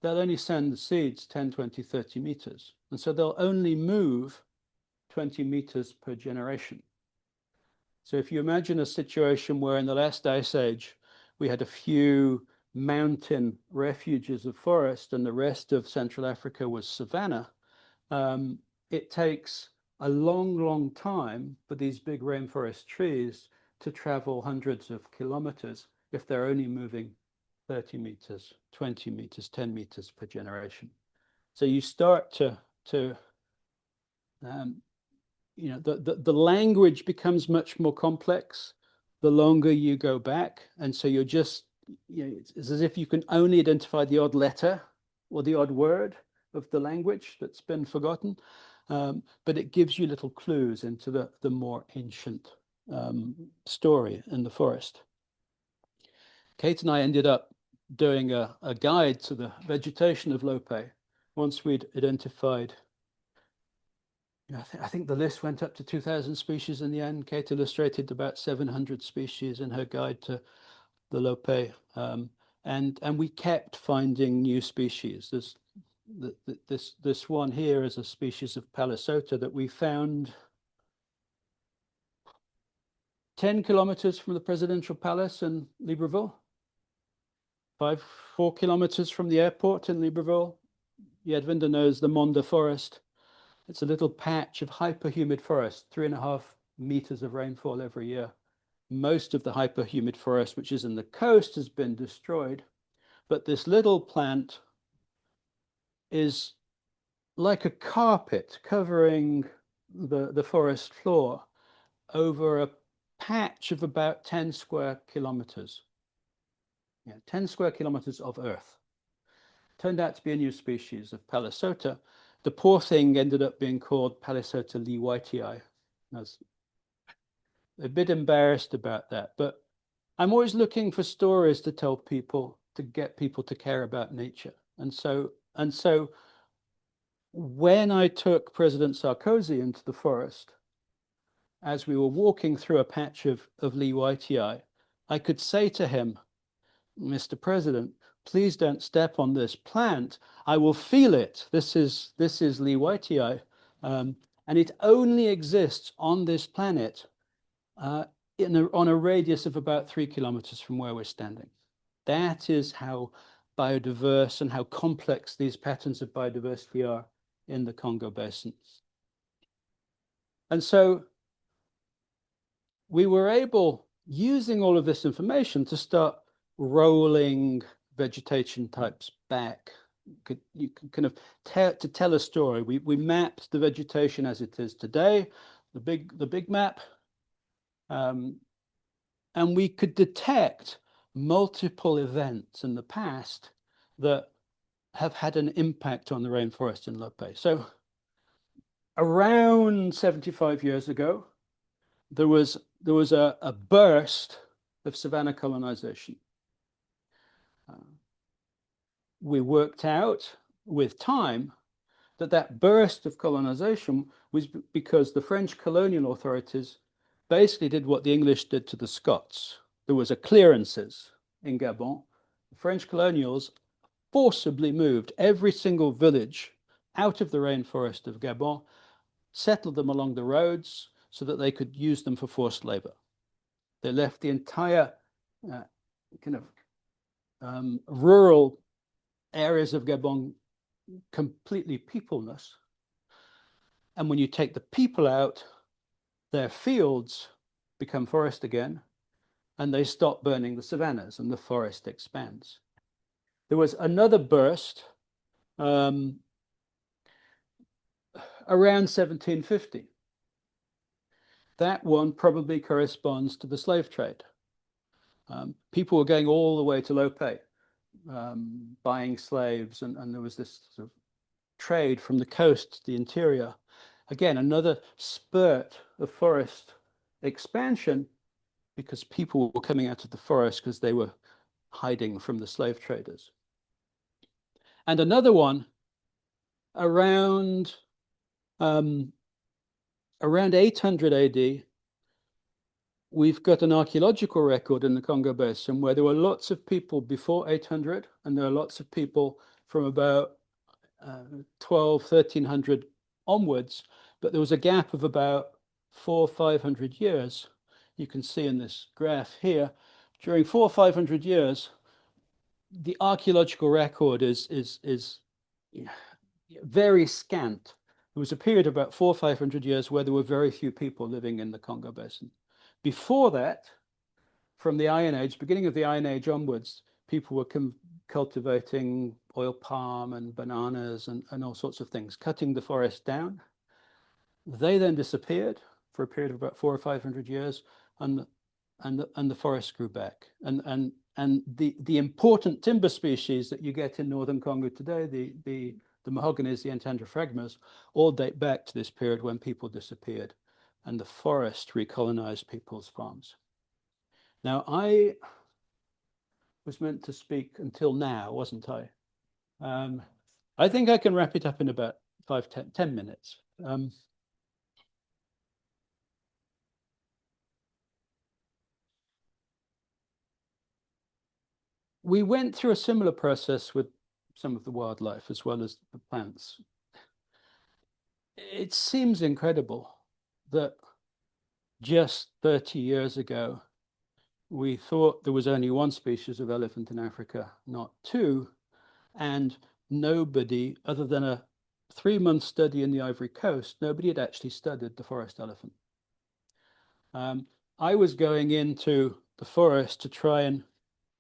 they'll only send the seeds 10, 20, 30 meters. And so they'll only move 20 meters per generation. So if you imagine a situation where in the last ice age, we had a few mountain refuges of forest and the rest of Central Africa was savanna, it takes a long, long time for these big rainforest trees to travel hundreds of kilometers if they're only moving 30 meters, 20 meters, 10 meters per generation. So you start to you know, the language becomes much more complex the longer you go back. And so you're just, you know, it's as if you can only identify the odd letter or the odd word of the language that's been forgotten. But it gives you little clues into the more ancient story in the forest. Kate and I ended up doing a guide to the vegetation of Lope once we'd identified, I think the list went up to 2,000 species in the end. Kate illustrated about 700 species in her guide to the Lope. And we kept finding new species. This one here is a species of Palisota that we found 10 kilometers from the presidential palace in Libreville, 4 kilometers from the airport in Libreville. Yadvinder knows the Monda Forest. It's a little patch of hyperhumid forest, 3.5 meters of rainfall every year. Most of the hyperhumid forest, which is in the coast, has been destroyed. But this little plant is like a carpet covering the forest floor over a patch of about 10 square kilometers. Yeah, 10 square kilometers of earth. Turned out to be a new species of Palisota. The poor thing ended up being called Palisota Lee White. I was a bit embarrassed about that, but I'm always looking for stories to tell people, to get people to care about nature. And so when I took President Sarkozy into the forest, as we were walking through a patch of Lee Whitei, I could say to him, Mr. President, please don't step on this plant. I will feel it. This is Lee Whitei. And it only exists on this planet on a radius of about 3 kilometers from where we're standing. That is how biodiverse and how complex these patterns of biodiversity are in the Congo Basin. And so we were able, using all of this information, to start rolling vegetation types back. You can kind of tell a story. We mapped the vegetation as it is today, the big map, and we could detect multiple events in the past that have had an impact on the rainforest in Lope. So around 75 years ago, there was a burst of savanna colonization. We worked out with time that burst of colonization was because the French colonial authorities basically did what the English did to the Scots. There was a clearances in Gabon. The French colonials forcibly moved every single village out of the rainforest of Gabon, settled them along the roads so that they could use them for forced labor. They left the entire kind of rural areas of Gabon completely peopleless. And when you take the people out, their fields become forest again, and they stop burning the savannas and the forest expands. There was another burst around 1750. That one probably corresponds to the slave trade. People were going all the way to Lope, buying slaves, and there was this sort of trade from the coast to the interior. Again, another spurt of forest expansion because people were coming out of the forest because they were hiding from the slave traders. And another one around 800 AD, we've got an archaeological record in the Congo Basin where there were lots of people before 800, and there are lots of people from about 1300 onwards, but there was a gap of about 400 or 500 years you can see in this graph here, during 400 or 500 years, the archaeological record is very scant. There was a period of about 400 or 500 years where there were very few people living in the Congo Basin. Before that, from the Iron Age, beginning of the Iron Age onwards, people were cultivating oil palm and bananas and all sorts of things, cutting the forest down. They then disappeared for a period of about 400 or 500 years, and the forest grew back. And the important timber species that you get in northern Congo today, the mahoganies, the Entandrophragmas, all date back to this period when people disappeared and the forest recolonized people's farms. Now, I was meant to speak until now, wasn't I? I think I can wrap it up in about 10 minutes. We went through a similar process with some of the wildlife as well as the plants. It seems incredible that just 30 years ago, we thought there was only one species of elephant in Africa, not two, and nobody, other than a 3-month study in the Ivory Coast, nobody had actually studied the forest elephant. I was going into the forest to try and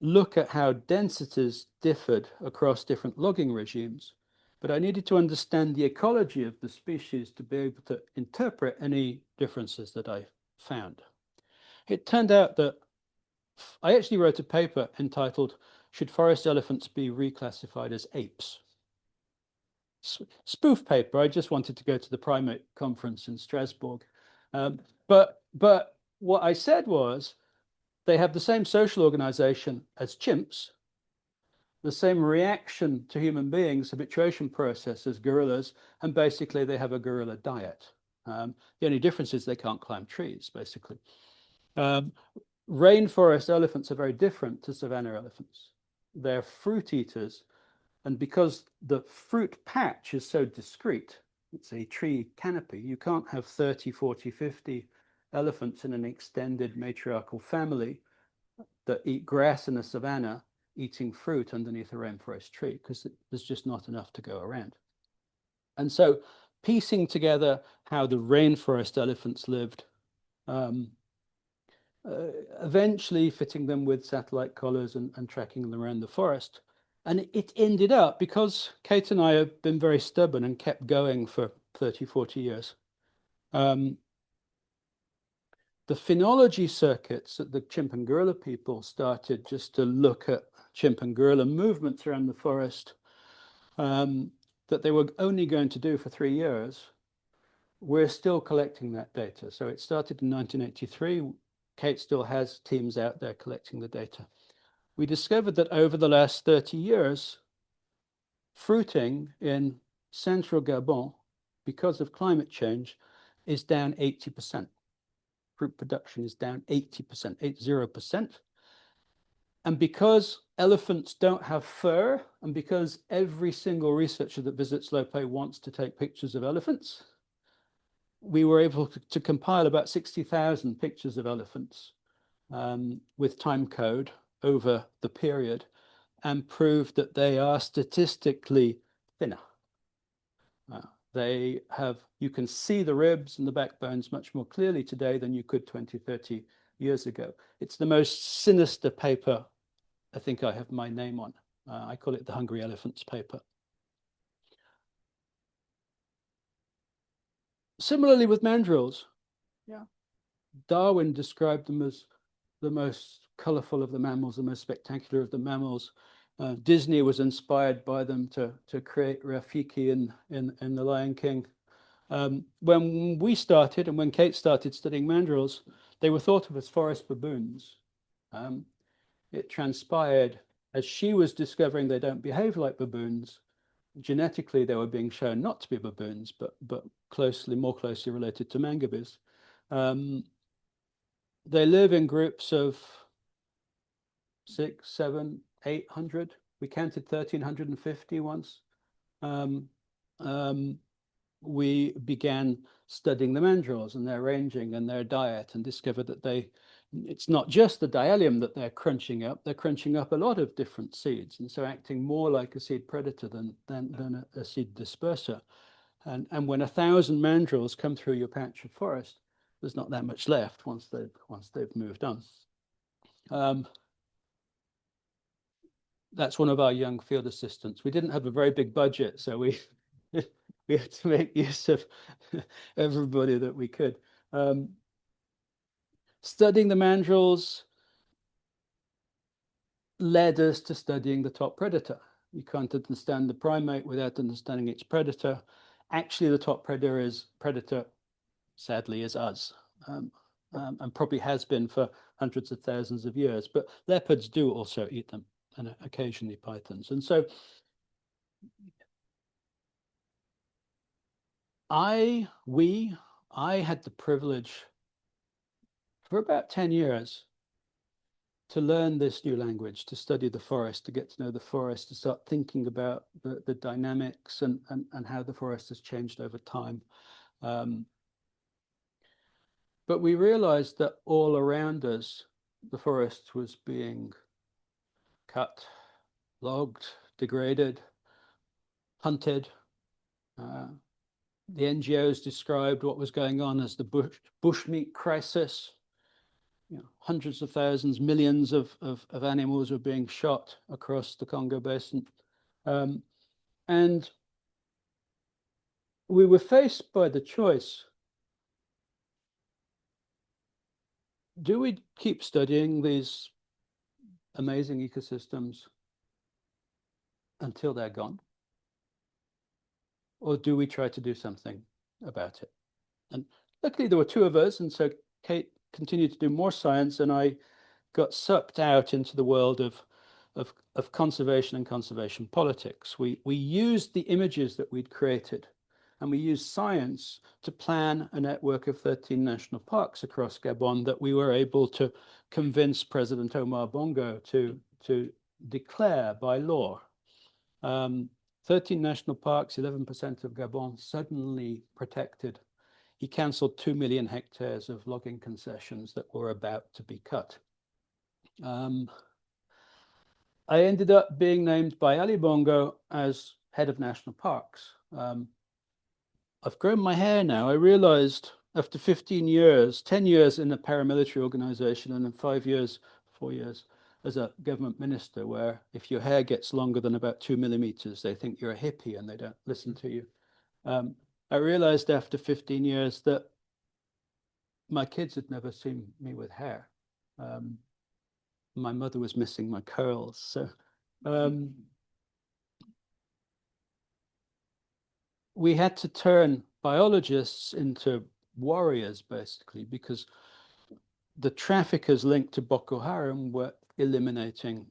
look at how densities differed across different logging regimes, but I needed to understand the ecology of the species to be able to interpret any differences that I found. It turned out that I actually wrote a paper entitled, "Should Forest Elephants be Reclassified as Apes?" Spoof paper. I just wanted to go to the primate conference in Strasbourg. But what I said was, they have the same social organization as chimps, the same reaction to human beings, habituation process as gorillas, and basically they have a gorilla diet. The only difference is they can't climb trees, basically. Rainforest elephants are very different to savanna elephants. They're fruit eaters, and because the fruit patch is so discrete, it's a tree canopy, you can't have 30, 40, 50 elephants in an extended matriarchal family that eat grass in the savanna, eating fruit underneath a rainforest tree, because there's just not enough to go around. And so piecing together how the rainforest elephants lived, eventually fitting them with satellite collars and tracking them around the forest. And it ended up, because Kate and I have been very stubborn and kept going for 30, 40 years, the phenology circuits that the chimp and gorilla people started just to look at chimp and gorilla movements around the forest, that they were only going to do for 3 years, we're still collecting that data. So it started in 1983. Kate still has teams out there collecting the data. We discovered that over the last 30 years, fruiting in central Gabon, because of climate change, is down 80%. Fruit production is down 80%, 80%. And because elephants don't have fur, and because every single researcher that visits Lope wants to take pictures of elephants, we were able to compile about 60,000 pictures of elephants with time code over the period, and prove that they are statistically thinner. They have, you can see the ribs and the backbones much more clearly today than you could 20, 30 years ago. It's the most sinister paper I think I have my name on. I call it the Hungry Elephants paper. Similarly with mandrills, Darwin described them as the most colorful of the mammals, the most spectacular of the mammals. Disney was inspired by them to create Rafiki in The Lion King. When we started, and when Kate started studying mandrills, they were thought of as forest baboons. It transpired, as she was discovering they don't behave like baboons, genetically they were being shown not to be baboons, but more closely related to mangabes. They live in groups of 600, 700, 800. We counted 1,350 once. we began studying the mandrills and their ranging and their diet, and discovered that it's not just the diallium that they're crunching up a lot of different seeds, and so acting more like a seed predator than a seed disperser. And when 1,000 mandrills come through your patch of forest, there's not that much left once they've moved on. That's one of our young field assistants. We didn't have a very big budget, so we we had to make use of everybody that we could. Studying the mandrills led us to studying the top predator. You can't understand the primate without understanding its predator. Actually, the top predator, sadly, is us, and probably has been for hundreds of thousands of years. But leopards do also eat them, and occasionally pythons. And so I had the privilege for about 10 years to learn this new language, to study the forest, to get to know the forest, to start thinking about the dynamics and how the forest has changed over time. But we realized that all around us, the forest was being cut, logged, degraded, hunted. The NGOs described what was going on as the bushmeat crisis. Hundreds of thousands, millions of animals were being shot across the Congo Basin. And we were faced by the choice: do we keep studying these amazing ecosystems until they're gone? Or do we try to do something about it? And luckily there were two of us, and so Kate continued to do more science, and I got sucked out into the world of conservation and conservation politics. We used the images that we'd created, and we used science to plan a network of 13 national parks across Gabon that we were able to convince President Omar Bongo to declare by law. 13 national parks, 11% of Gabon suddenly protected. He cancelled 2 million hectares of logging concessions that were about to be cut. I ended up being named by Ali Bongo as head of national parks. I've grown my hair now. I realized after 15 years, 10 years in a paramilitary organization, and then 4 years as a government minister, where if your hair gets longer than about 2 millimeters, they think you're a hippie and they don't listen to you. I realized after 15 years that my kids had never seen me with hair. My mother was missing my curls. So we had to turn biologists into warriors, basically, because the traffickers linked to Boko Haram were eliminating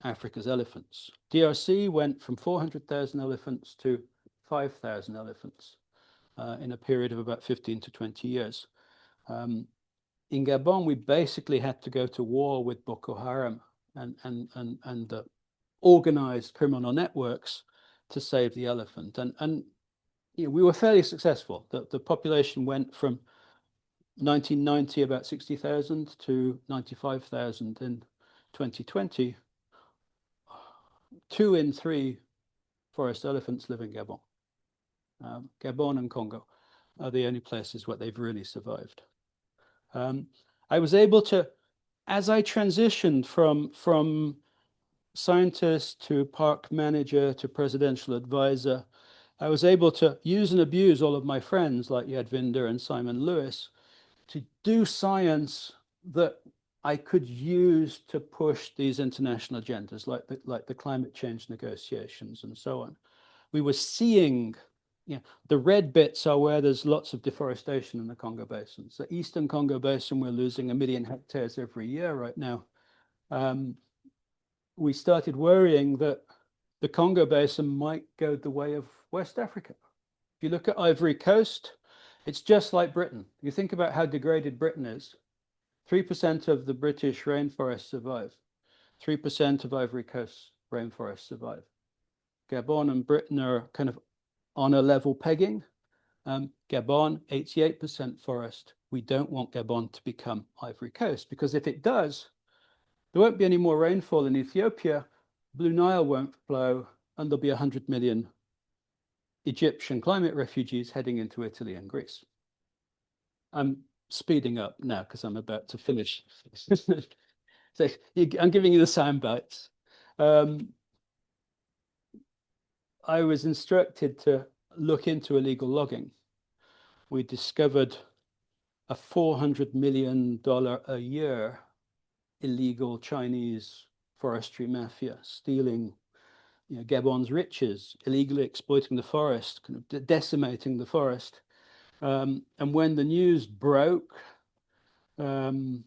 Africa's elephants. DRC went from 400,000 elephants to 5,000 elephants in a period of about 15 to 20 years. In Gabon, we basically had to go to war with Boko Haram and the organized criminal networks to save the elephant. And we were fairly successful. The population went from 1990, about 60,000, to 95,000 in 2020. 2 in 3 forest elephants live in Gabon. Gabon and Congo are the only places where they've really survived. I was able to, as I transitioned from scientist to park manager to presidential advisor, I was able to use and abuse all of my friends like Yadvinder and Simon Lewis to do science that I could use to push these international agendas, like the climate change negotiations and so on. We were seeing, the red bits are where there's lots of deforestation in the Congo Basin. So Eastern Congo Basin, we're losing 1 million hectares every year right now. We started worrying that the Congo Basin might go the way of West Africa. If you look at Ivory Coast, it's just like Britain. You think about how degraded Britain is. 3% of the British rainforests survive. 3% of Ivory Coast rainforests survive. Gabon and Britain are kind of on a level pegging. Gabon, 88% forest. We don't want Gabon to become Ivory Coast, because if it does, there won't be any more rainfall in Ethiopia, Blue Nile won't flow, and there'll be 100 million Egyptian climate refugees heading into Italy and Greece. I'm speeding up now because I'm about to finish. So I'm giving you the sound bites. I was instructed to look into illegal logging. We discovered a $400 million a year illegal Chinese forestry mafia stealing, Gabon's riches, illegally exploiting the forest, kind of decimating the forest. And when the news broke, the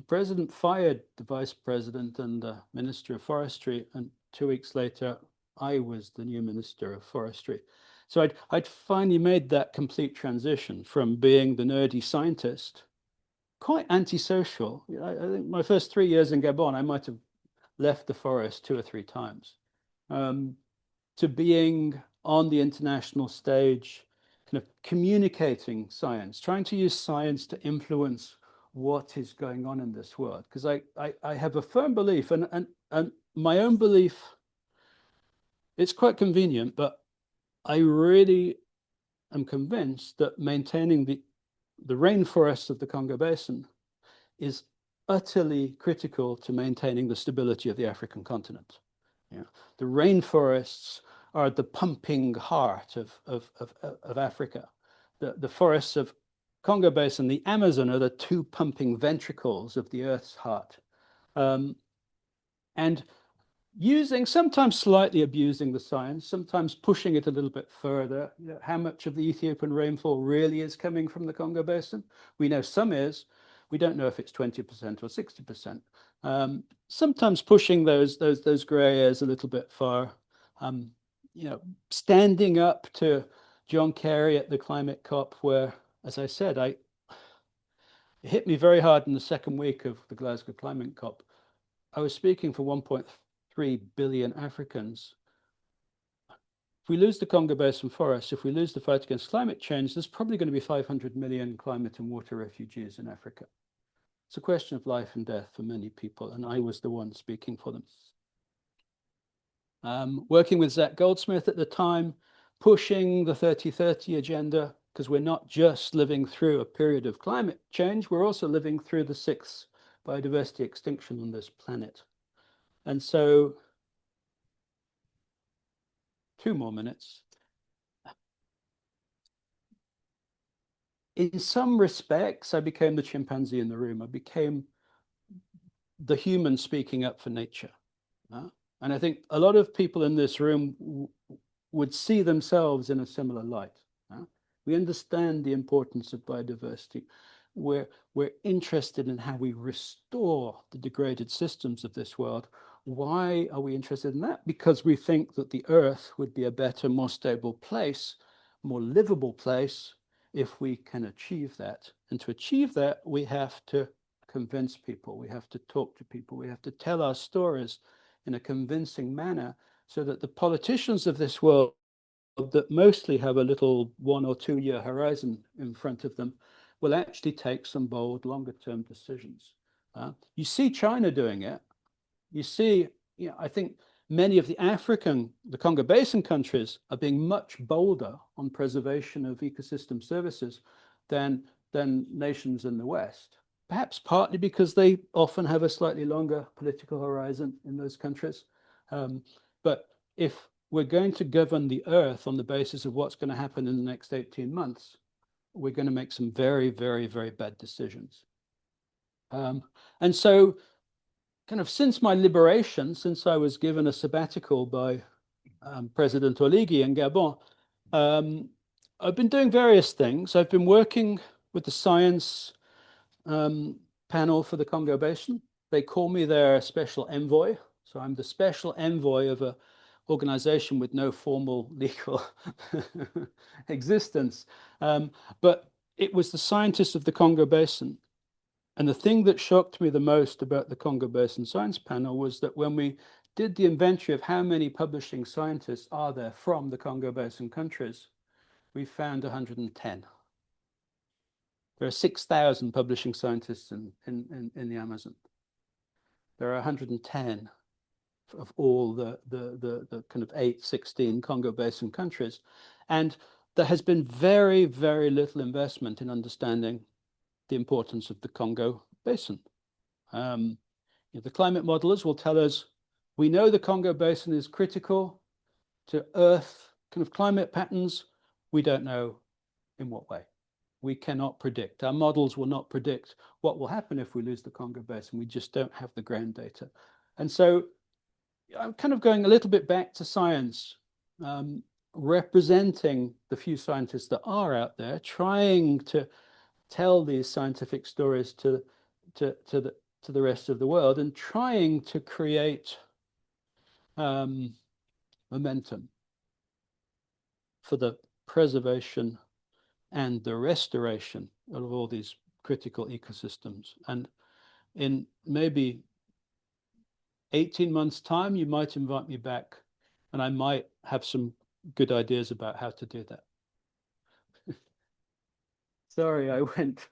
president fired the vice president and the minister of forestry, and 2 weeks later, I was the new minister of forestry. So I'd finally made that complete transition from being the nerdy scientist, quite antisocial. I think my first 3 years in Gabon, I might have left the forest 2 or 3 times, to being on the international stage, kind of communicating science, trying to use science to influence what is going on in this world. Because I have a firm belief, and my own belief, it's quite convenient, but I really am convinced that maintaining the rainforests of the Congo Basin is utterly critical to maintaining the stability of the African continent. The rainforests are the pumping heart of Africa. The forests of Congo Basin, the Amazon, are the 2 pumping ventricles of the Earth's heart. And sometimes slightly abusing the science, sometimes pushing it a little bit further. How much of the Ethiopian rainfall really is coming from the Congo Basin? We know some is. We don't know if it's 20% or 60%. Sometimes pushing those gray areas a little bit far. Standing up to John Kerry at the climate COP, where, as I said, it hit me very hard in the second week of the Glasgow climate COP. I was speaking for 1.3 billion Africans. If we lose the Congo Basin forests, if we lose the fight against climate change, there's probably going to be 500 million climate and water refugees in Africa. It's a question of life and death for many people, and I was the one speaking for them. Working with Zach Goldsmith at the time, pushing the 3030 agenda, because we're not just living through a period of climate change, we're also living through the 6th biodiversity extinction on this planet. And so, 2 more minutes. In some respects, I became the chimpanzee in the room. I became the human speaking up for nature. And I think a lot of people in this room would see themselves in a similar light. We understand the importance of biodiversity. We're interested in how we restore the degraded systems of this world. Why are we interested in that? Because we think that the Earth would be a better, more stable place, more livable place, if we can achieve that. And to achieve that, we have to convince people, we have to talk to people, we have to tell our stories in a convincing manner, so that the politicians of this world that mostly have a little 1 or 2 year horizon in front of them will actually take some bold, longer term decisions. You see China doing it. You see, I think many of the Congo Basin countries are being much bolder on preservation of ecosystem services than nations in the West. Perhaps partly because they often have a slightly longer political horizon in those countries. But if we're going to govern the Earth on the basis of what's going to happen in the next 18 months, we're going to make some very, very, very bad decisions. And so, kind of since my liberation, since I was given a sabbatical by President Oligui in Gabon, I've been doing various things. I've been working with the science panel for the Congo Basin. They call me their special envoy. So I'm the special envoy of an organization with no formal legal existence. But it was the scientists of the Congo Basin. And the thing that shocked me the most about the Congo Basin Science Panel was that when we did the inventory of how many publishing scientists are there from the Congo Basin countries, we found 110. There are 6,000 publishing scientists in the Amazon. There are 110 of all the kind of 16 Congo Basin countries. And there has been very, very little investment in understanding the importance of the Congo Basin. The climate modelers will tell us, we know the Congo Basin is critical to Earth kind of climate patterns. We don't know in what way. We cannot predict. Our models will not predict what will happen if we lose the Congo Basin. We just don't have the ground data. And so I'm kind of going a little bit back to science, representing the few scientists that are out there, trying to tell these scientific stories to the rest of the world, and trying to create momentum for the preservation and the restoration of all these critical ecosystems. And in maybe 18 months' time, you might invite me back, and I might have some good ideas about how to do that. Sorry, I went.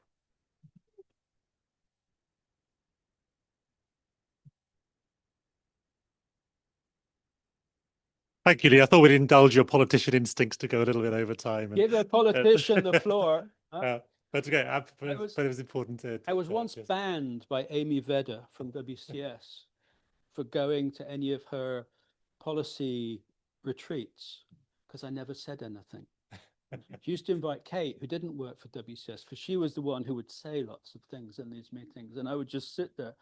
Thank you, Lee. I thought we'd indulge your politician instincts to go a little bit over time. Give a politician the floor. But okay, but it was important to. I was once banned by Amy Vedder from WCS for going to any of her policy retreats because I never said anything. She used to invite Kate, who didn't work for WCS, because she was the one who would say lots of things in these meetings, and I would just sit there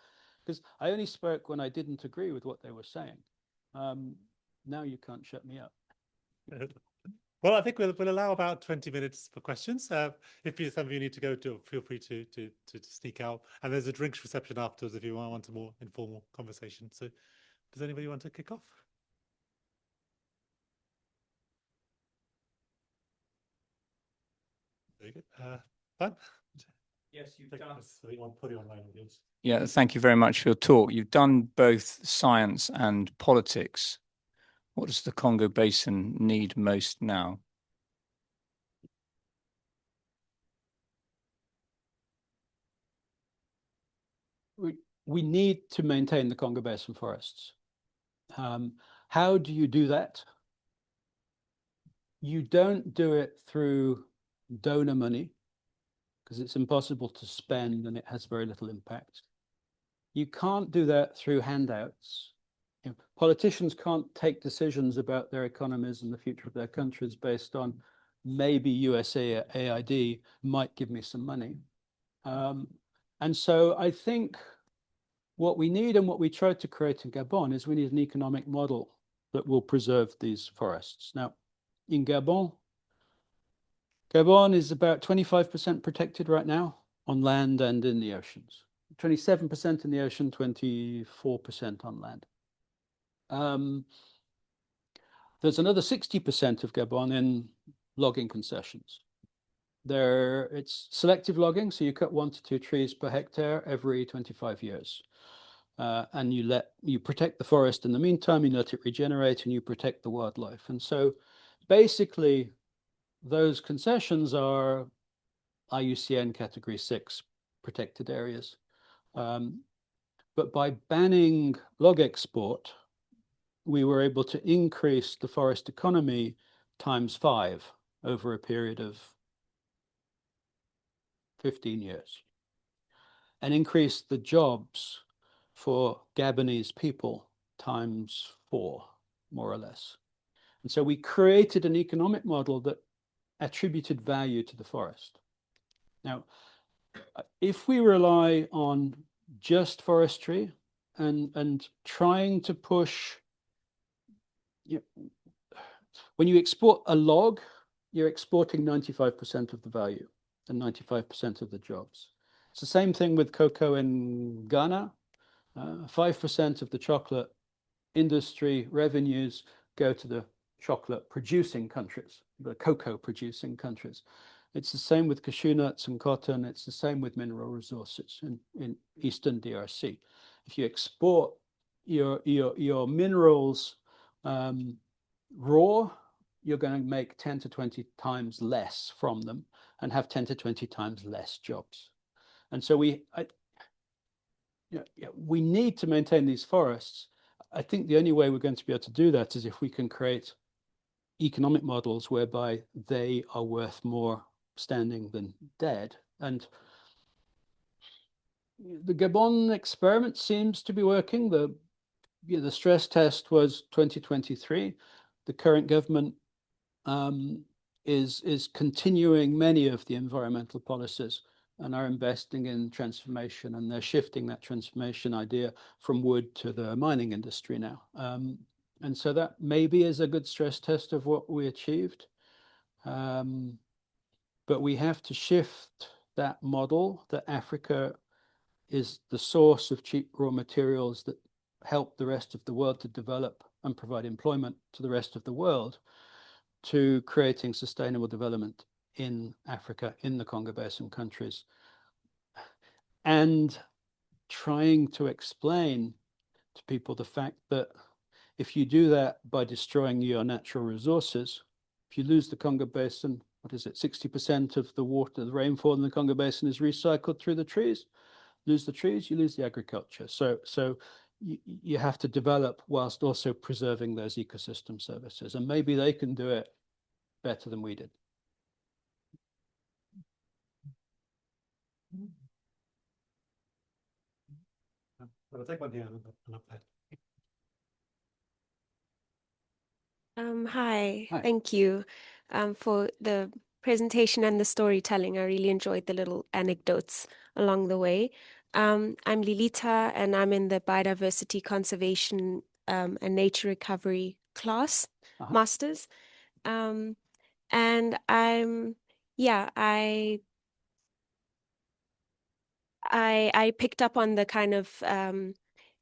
because I only spoke when I didn't agree with what they were saying. Now you can't shut me up. Well, I think we'll allow about 20 minutes for questions. If some of you need to go, feel free to sneak out. And there's a drinks reception afterwards if you want a more informal conversation. So does anybody want to kick off? Very good. Dan? Yes, you've done. Put it online. Yeah, thank you very much for your talk. You've done both science and politics. What does the Congo Basin need most now? We need to maintain the Congo Basin forests. How do you do that? You don't do it through donor money, because it's impossible to spend and it has very little impact. You can't do that through handouts. Politicians can't take decisions about their economies and the future of their countries based on maybe USAID might give me some money. And so I think what we need and what we tried to create in Gabon is we need an economic model that will preserve these forests. Now, in Gabon is about 25% protected right now on land and in the oceans. 27% in the ocean, 24% on land. There's another 60% of Gabon in logging concessions. It's selective logging, so you cut 1 to 2 trees per hectare every 25 years. And you protect the forest in the meantime, you let it regenerate, and you protect the wildlife. And so basically, those concessions are IUCN Category 6 protected areas. But by banning log export, we were able to increase the forest economy ×5 over a period of 15 years, and increase the jobs for Gabonese people ×4, more or less. And so we created an economic model that attributed value to the forest. Now, if we rely on just forestry and trying to push, when you export a log, you're exporting 95% of the value and 95% of the jobs. It's the same thing with cocoa in Ghana. 5% of the chocolate industry revenues go to the chocolate producing countries, the cocoa producing countries. It's the same with cashew nuts and cotton. It's the same with mineral resources in Eastern DRC. If you export your minerals raw, you're going to make 10 to 20 times less from them and have 10 to 20 times less jobs. And so we need to maintain these forests. I think the only way we're going to be able to do that is if we can create economic models whereby they are worth more standing than dead. And the Gabon experiment seems to be working. The stress test was 2023. The current government is continuing many of the environmental policies and are investing in transformation, and they're shifting that transformation idea from wood to the mining industry now. And so that maybe is a good stress test of what we achieved. But we have to shift that model that Africa is the source of cheap raw materials that help the rest of the world to develop and provide employment to the rest of the world, to creating sustainable development in Africa, in the Congo Basin countries, and trying to explain to people the fact that if you do that by destroying your natural resources, if you lose the Congo Basin, what is it, 60% of the water, the rainfall in the Congo Basin is recycled through the trees. Lose the trees, you lose the agriculture. So you have to develop whilst also preserving those ecosystem services. And maybe they can do it better than we did. I'll take one here and up there. Hi, Hi. thank you for the presentation and the storytelling. I really enjoyed the little anecdotes along the way. I'm Lilita, and I'm in the Biodiversity Conservation and Nature Recovery class, masters. And I picked up on the kind of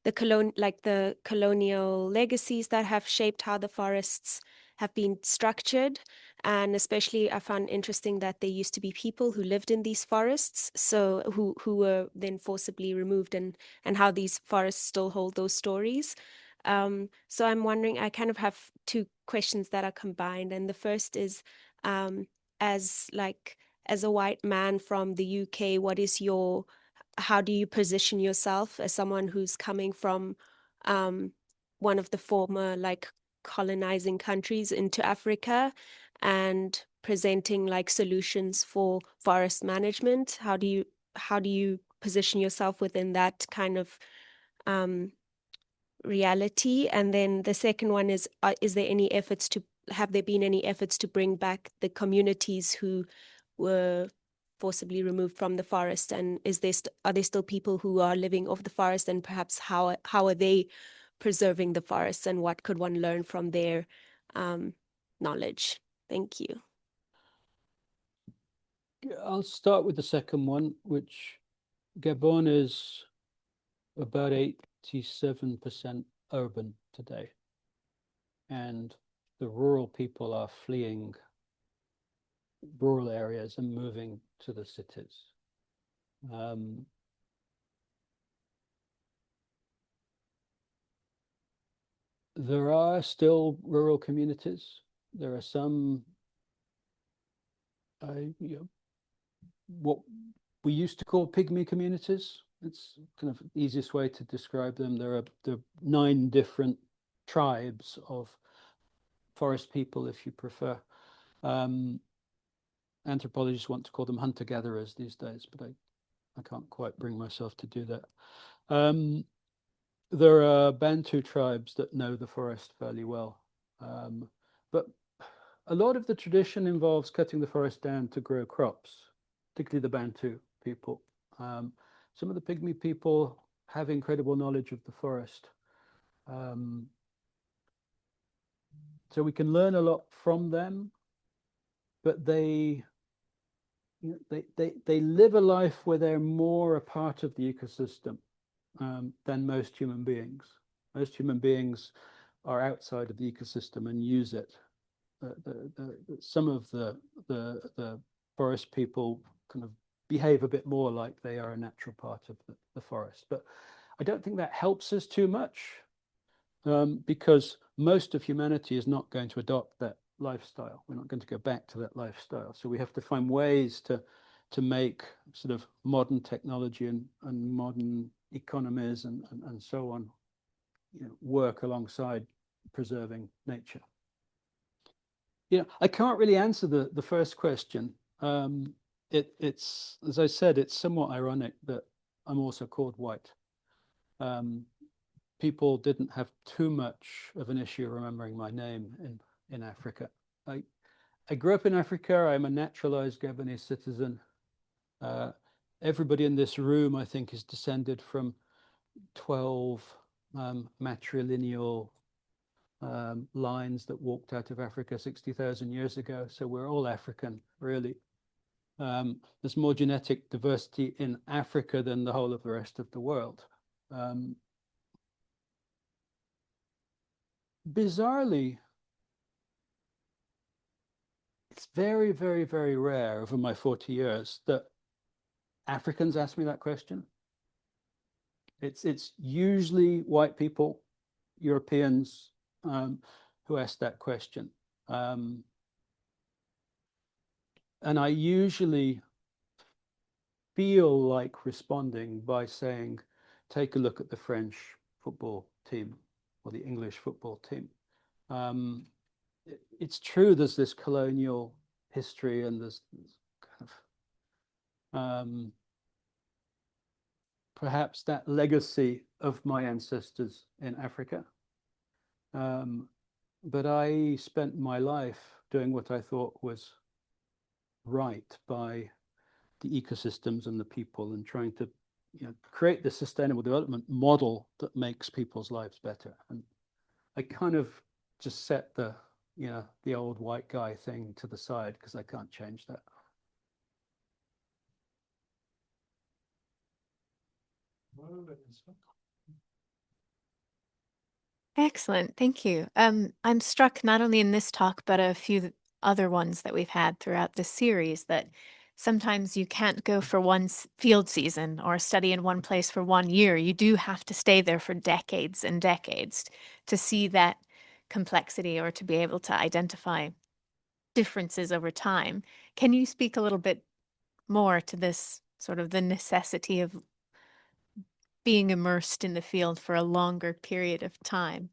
the colonial legacies that have shaped how the forests have been structured. And especially I found interesting that there used to be people who lived in these forests, so who were then forcibly removed, and how these forests still hold those stories. So I'm wondering, I kind of have two questions that are combined. And the first is, as a white man from the UK, how do you position yourself as someone who's coming from one of the former colonizing countries into Africa and presenting solutions for forest management? How do you position yourself within that kind of reality? And then the second one is have there been any efforts to bring back the communities who were forcibly removed from the forest, and are there still people who are living off the forest, and perhaps how are they preserving the forests, and what could one learn from their knowledge? Thank you. I'll start with the second one, which Gabon is about 87% urban today, and the rural people are fleeing rural areas and moving to the cities. There are still rural communities. There are some, what we used to call pygmy communities. It's kind of the easiest way to describe them. There are 9 different tribes of forest people, if you prefer. Anthropologists want to call them hunter-gatherers these days, but I can't quite bring myself to do that. There are Bantu tribes that know the forest fairly well. But a lot of the tradition involves cutting the forest down to grow crops, particularly the Bantu people. Some of the pygmy people have incredible knowledge of the forest. So we can learn a lot from them, but they live a life where they're more a part of the ecosystem than most human beings. Most human beings are outside of the ecosystem and use it. Some of the forest people kind of behave a bit more like they are a natural part of the forest. But I don't think that helps us too much, because most of humanity is not going to adopt that lifestyle. We're not going to go back to that lifestyle. So we have to find ways to make sort of modern technology and modern economies and so on, you know, work alongside preserving nature. You know, I can't really answer the first question. It's, as I said, it's somewhat ironic that I'm also called White. People didn't have too much of an issue remembering my name in Africa. I grew up in Africa. I'm a naturalized Gabonese citizen. Everybody in this room, I think, is descended from 12 matrilineal lines that walked out of Africa 60,000 years ago. So we're all African, really. There's more genetic diversity in Africa than the whole of the rest of the world. Bizarrely, it's very, very, very rare over my 40 years that Africans ask me that question. It's usually white people, Europeans, who ask that question. And I usually feel like responding by saying, take a look at the French football team or the English football team. It's true there's this colonial history and there's kind of perhaps that legacy of my ancestors in Africa. But I spent my life doing what I thought was right by the ecosystems and the people and trying to, you know, create the sustainable development model that makes people's lives better. And I kind of just set the, you know, the old white guy thing to the side because I can't change that. Excellent, thank you. I'm struck not only in this talk, but a few other ones that we've had throughout this series that sometimes you can't go for one field season or study in one place for 1 year. You do have to stay there for decades and decades to see that complexity or to be able to identify differences over time. Can you speak a little bit more to this sort of the necessity of being immersed in the field for a longer period of time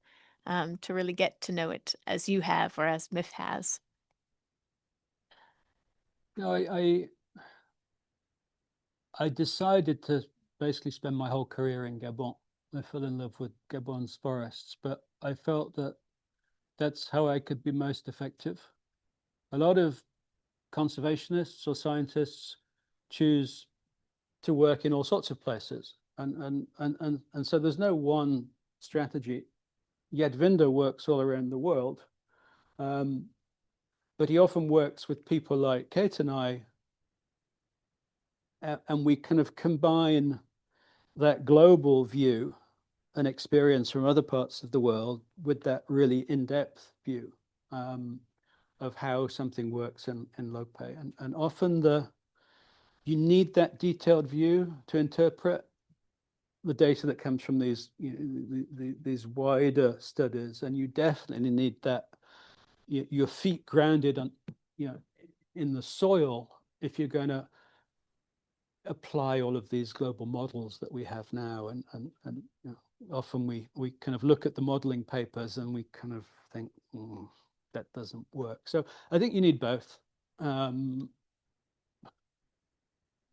to really get to know it as you have or as MIF has? No, I decided to basically spend my whole career in Gabon. I fell in love with Gabon's forests, but I felt that that's how I could be most effective. A lot of conservationists or scientists choose to work in all sorts of places. And so there's no one strategy. Yadvinder works all around the world, but he often works with people like Kate and I, and we kind of combine that global view and experience from other parts of the world with that really in-depth view of how something works in Lope. And often you need that detailed view to interpret the data that comes from these, you know, these wider studies, and you definitely need that, your feet grounded on, you know, in the soil if you're going to apply all of these global models that we have now. And you know, often we kind of look at the modeling papers and we kind of think that doesn't work. So I think you need both.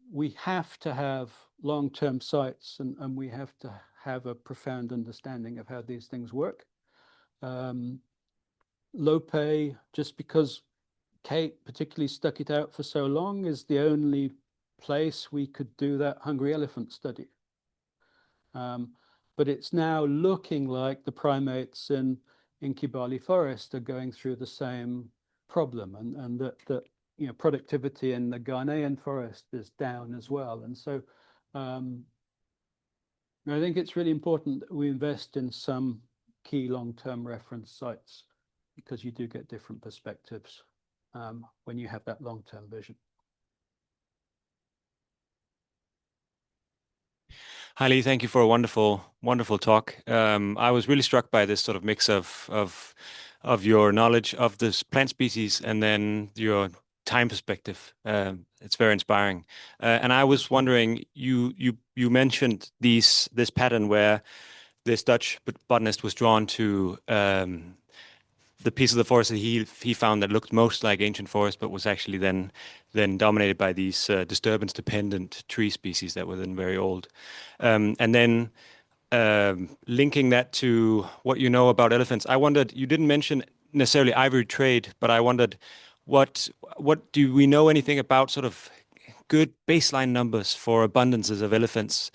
We have to have long-term sites and we have to have a profound understanding of how these things work. Lope, just because Kate particularly stuck it out for so long, is the only place we could do that hungry elephant study. But it's now looking like the primates in Kibale Forest are going through the same problem, and that you know, productivity in the Ghanaian forest is down as well. And so I think it's really important that we invest in some key long-term reference sites, because you do get different perspectives when you have that long-term vision. Hi, Lee. Thank you for a wonderful, wonderful talk. I was really struck by this sort of mix of of your knowledge of this plant species and then your time perspective. It's very inspiring. And I was wondering, you mentioned this pattern where this Dutch botanist was drawn to the piece of the forest that he found that looked most like ancient forest, but was actually then dominated by these disturbance-dependent tree species that were then very old. And then linking that to what you know about elephants, I wondered, you didn't mention necessarily ivory trade, but I wondered what do we know anything about sort of good baseline numbers for abundances of elephants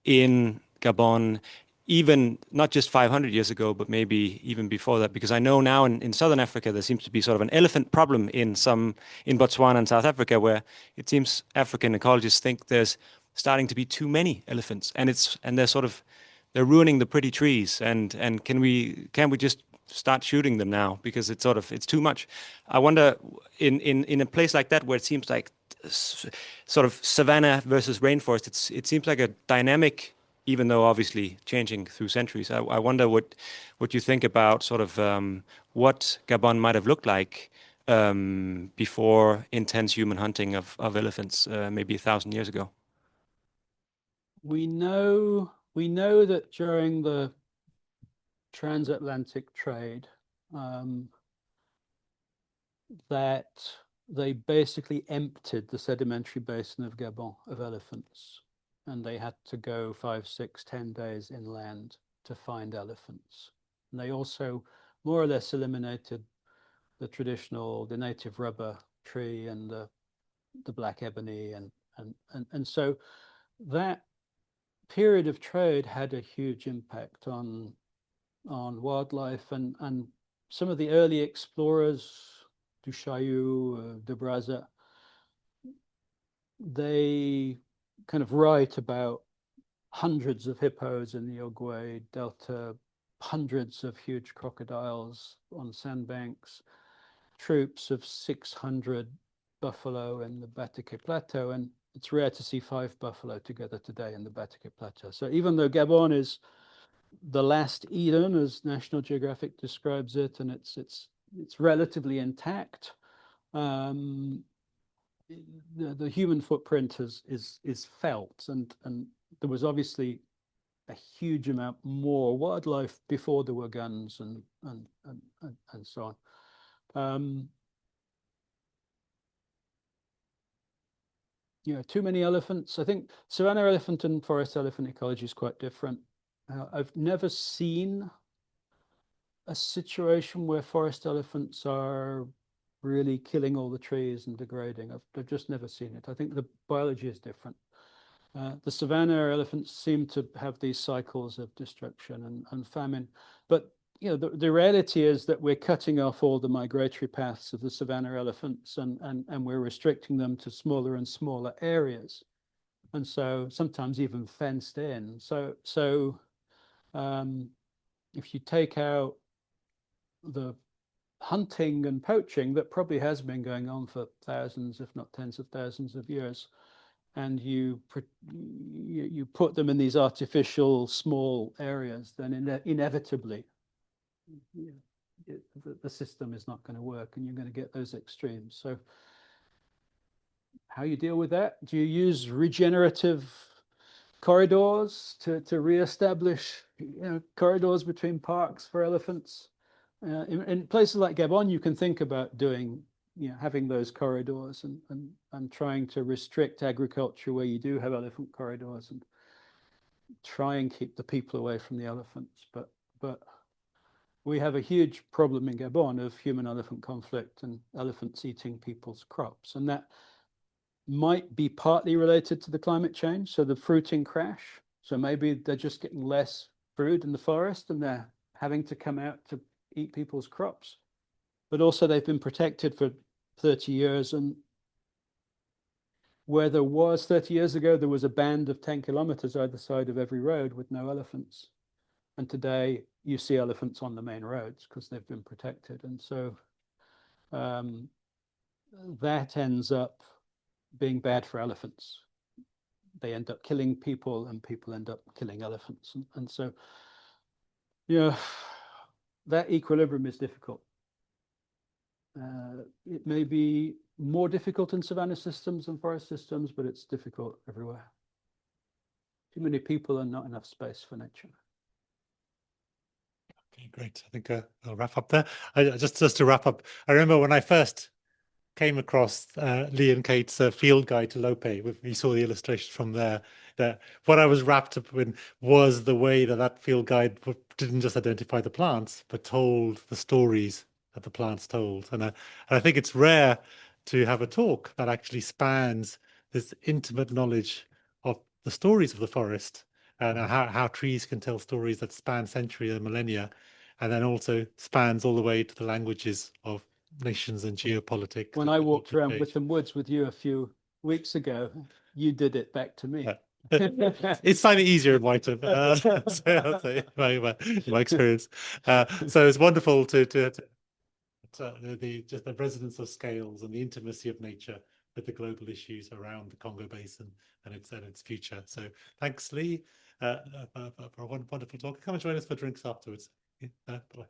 in Gabon, even not just 500 years ago, but maybe even before that? Because I know now in Southern Africa, there seems to be sort of an elephant problem in Botswana and South Africa, where it seems African ecologists think there's starting to be too many elephants, and they're ruining the pretty trees. And can we just start shooting them now because it's too much? I wonder in a place like that where it seems like sort of savanna versus rainforest, it seems like a dynamic, even though obviously changing through centuries. I wonder what you think about sort of what Gabon might have looked like before intense human hunting of elephants maybe 1,000 years ago. We know that during the transatlantic trade, that they basically emptied the sedimentary basin of Gabon of elephants, and they had to go 5, 6, 10 days inland to find elephants. And they also more or less eliminated the native rubber tree and the black ebony, and so that period of trade had a huge impact on wildlife, and some of the early explorers, Du Chaillu, de Brazza, they kind of write about hundreds of hippos in the Ogwe Delta, hundreds of huge crocodiles on sandbanks, troops of 600 buffalo in the Bateke Plateau, and it's rare to see 5 buffalo together today in the Bateke Plateau. So even though Gabon is the last Eden, as National Geographic describes it, and it's relatively intact, the human footprint is felt, and there was obviously a huge amount more wildlife before there were guns and so on. Too many elephants. I think savanna elephant and forest elephant ecology is quite different. I've never seen a situation where forest elephants are really killing all the trees and degrading. I've just never seen it. I think the biology is different. The savanna elephants seem to have these cycles of destruction and famine, but the reality is that we're cutting off all the migratory paths of the savanna elephants, and we're restricting them to smaller and smaller areas, and so sometimes even fenced in. So if you take out the hunting and poaching that probably has been going on for thousands, if not tens of thousands of years, and you put them in these artificial small areas, then inevitably the system is not going to work, and you're going to get those extremes. So how you deal with that? Do you use regenerative corridors to reestablish corridors between parks for elephants? In places like Gabon, you can think about doing having those corridors and trying to restrict agriculture where you do have elephant corridors, and try and keep the people away from the elephants. But we have a huge problem in Gabon of human-elephant conflict and elephants eating people's crops, and that might be partly related to the climate change. So the fruiting crash. So maybe they're just getting less fruit in the forest, and they're having to come out to eat people's crops. But also they've been protected for 30 years, and where there was 30 years ago, there was a band of 10 kilometers either side of every road with no elephants. And today you see elephants on the main roads because they've been protected. And so that ends up being bad for elephants. They end up killing people, and people end up killing elephants. And so, that equilibrium is difficult. It may be more difficult in savanna systems than forest systems, but it's difficult everywhere. Too many people and not enough space for nature. Okay, great. I think I'll wrap up there. Just to wrap up, I remember when I first came across Lee and Kate's field guide to Lope. We saw the illustration from there. That what I was wrapped up in was the way that field guide didn't just identify the plants, but told the stories that the plants told. And I think it's rare to have a talk that actually spans this intimate knowledge of the stories of the forest and how trees can tell stories that span centuries and millennia, and then also spans all the way to the languages of nations and geopolitics. When I walked around Witham Woods with you a few weeks ago, you did it back to me. Yeah. It's slightly easier in White, I'll say, my experience. So it's wonderful to just the resonance of scales and the intimacy of nature with the global issues around the Congo Basin and its future. So thanks, Lee, for a wonderful talk. Come and join us for drinks afterwards. Bye.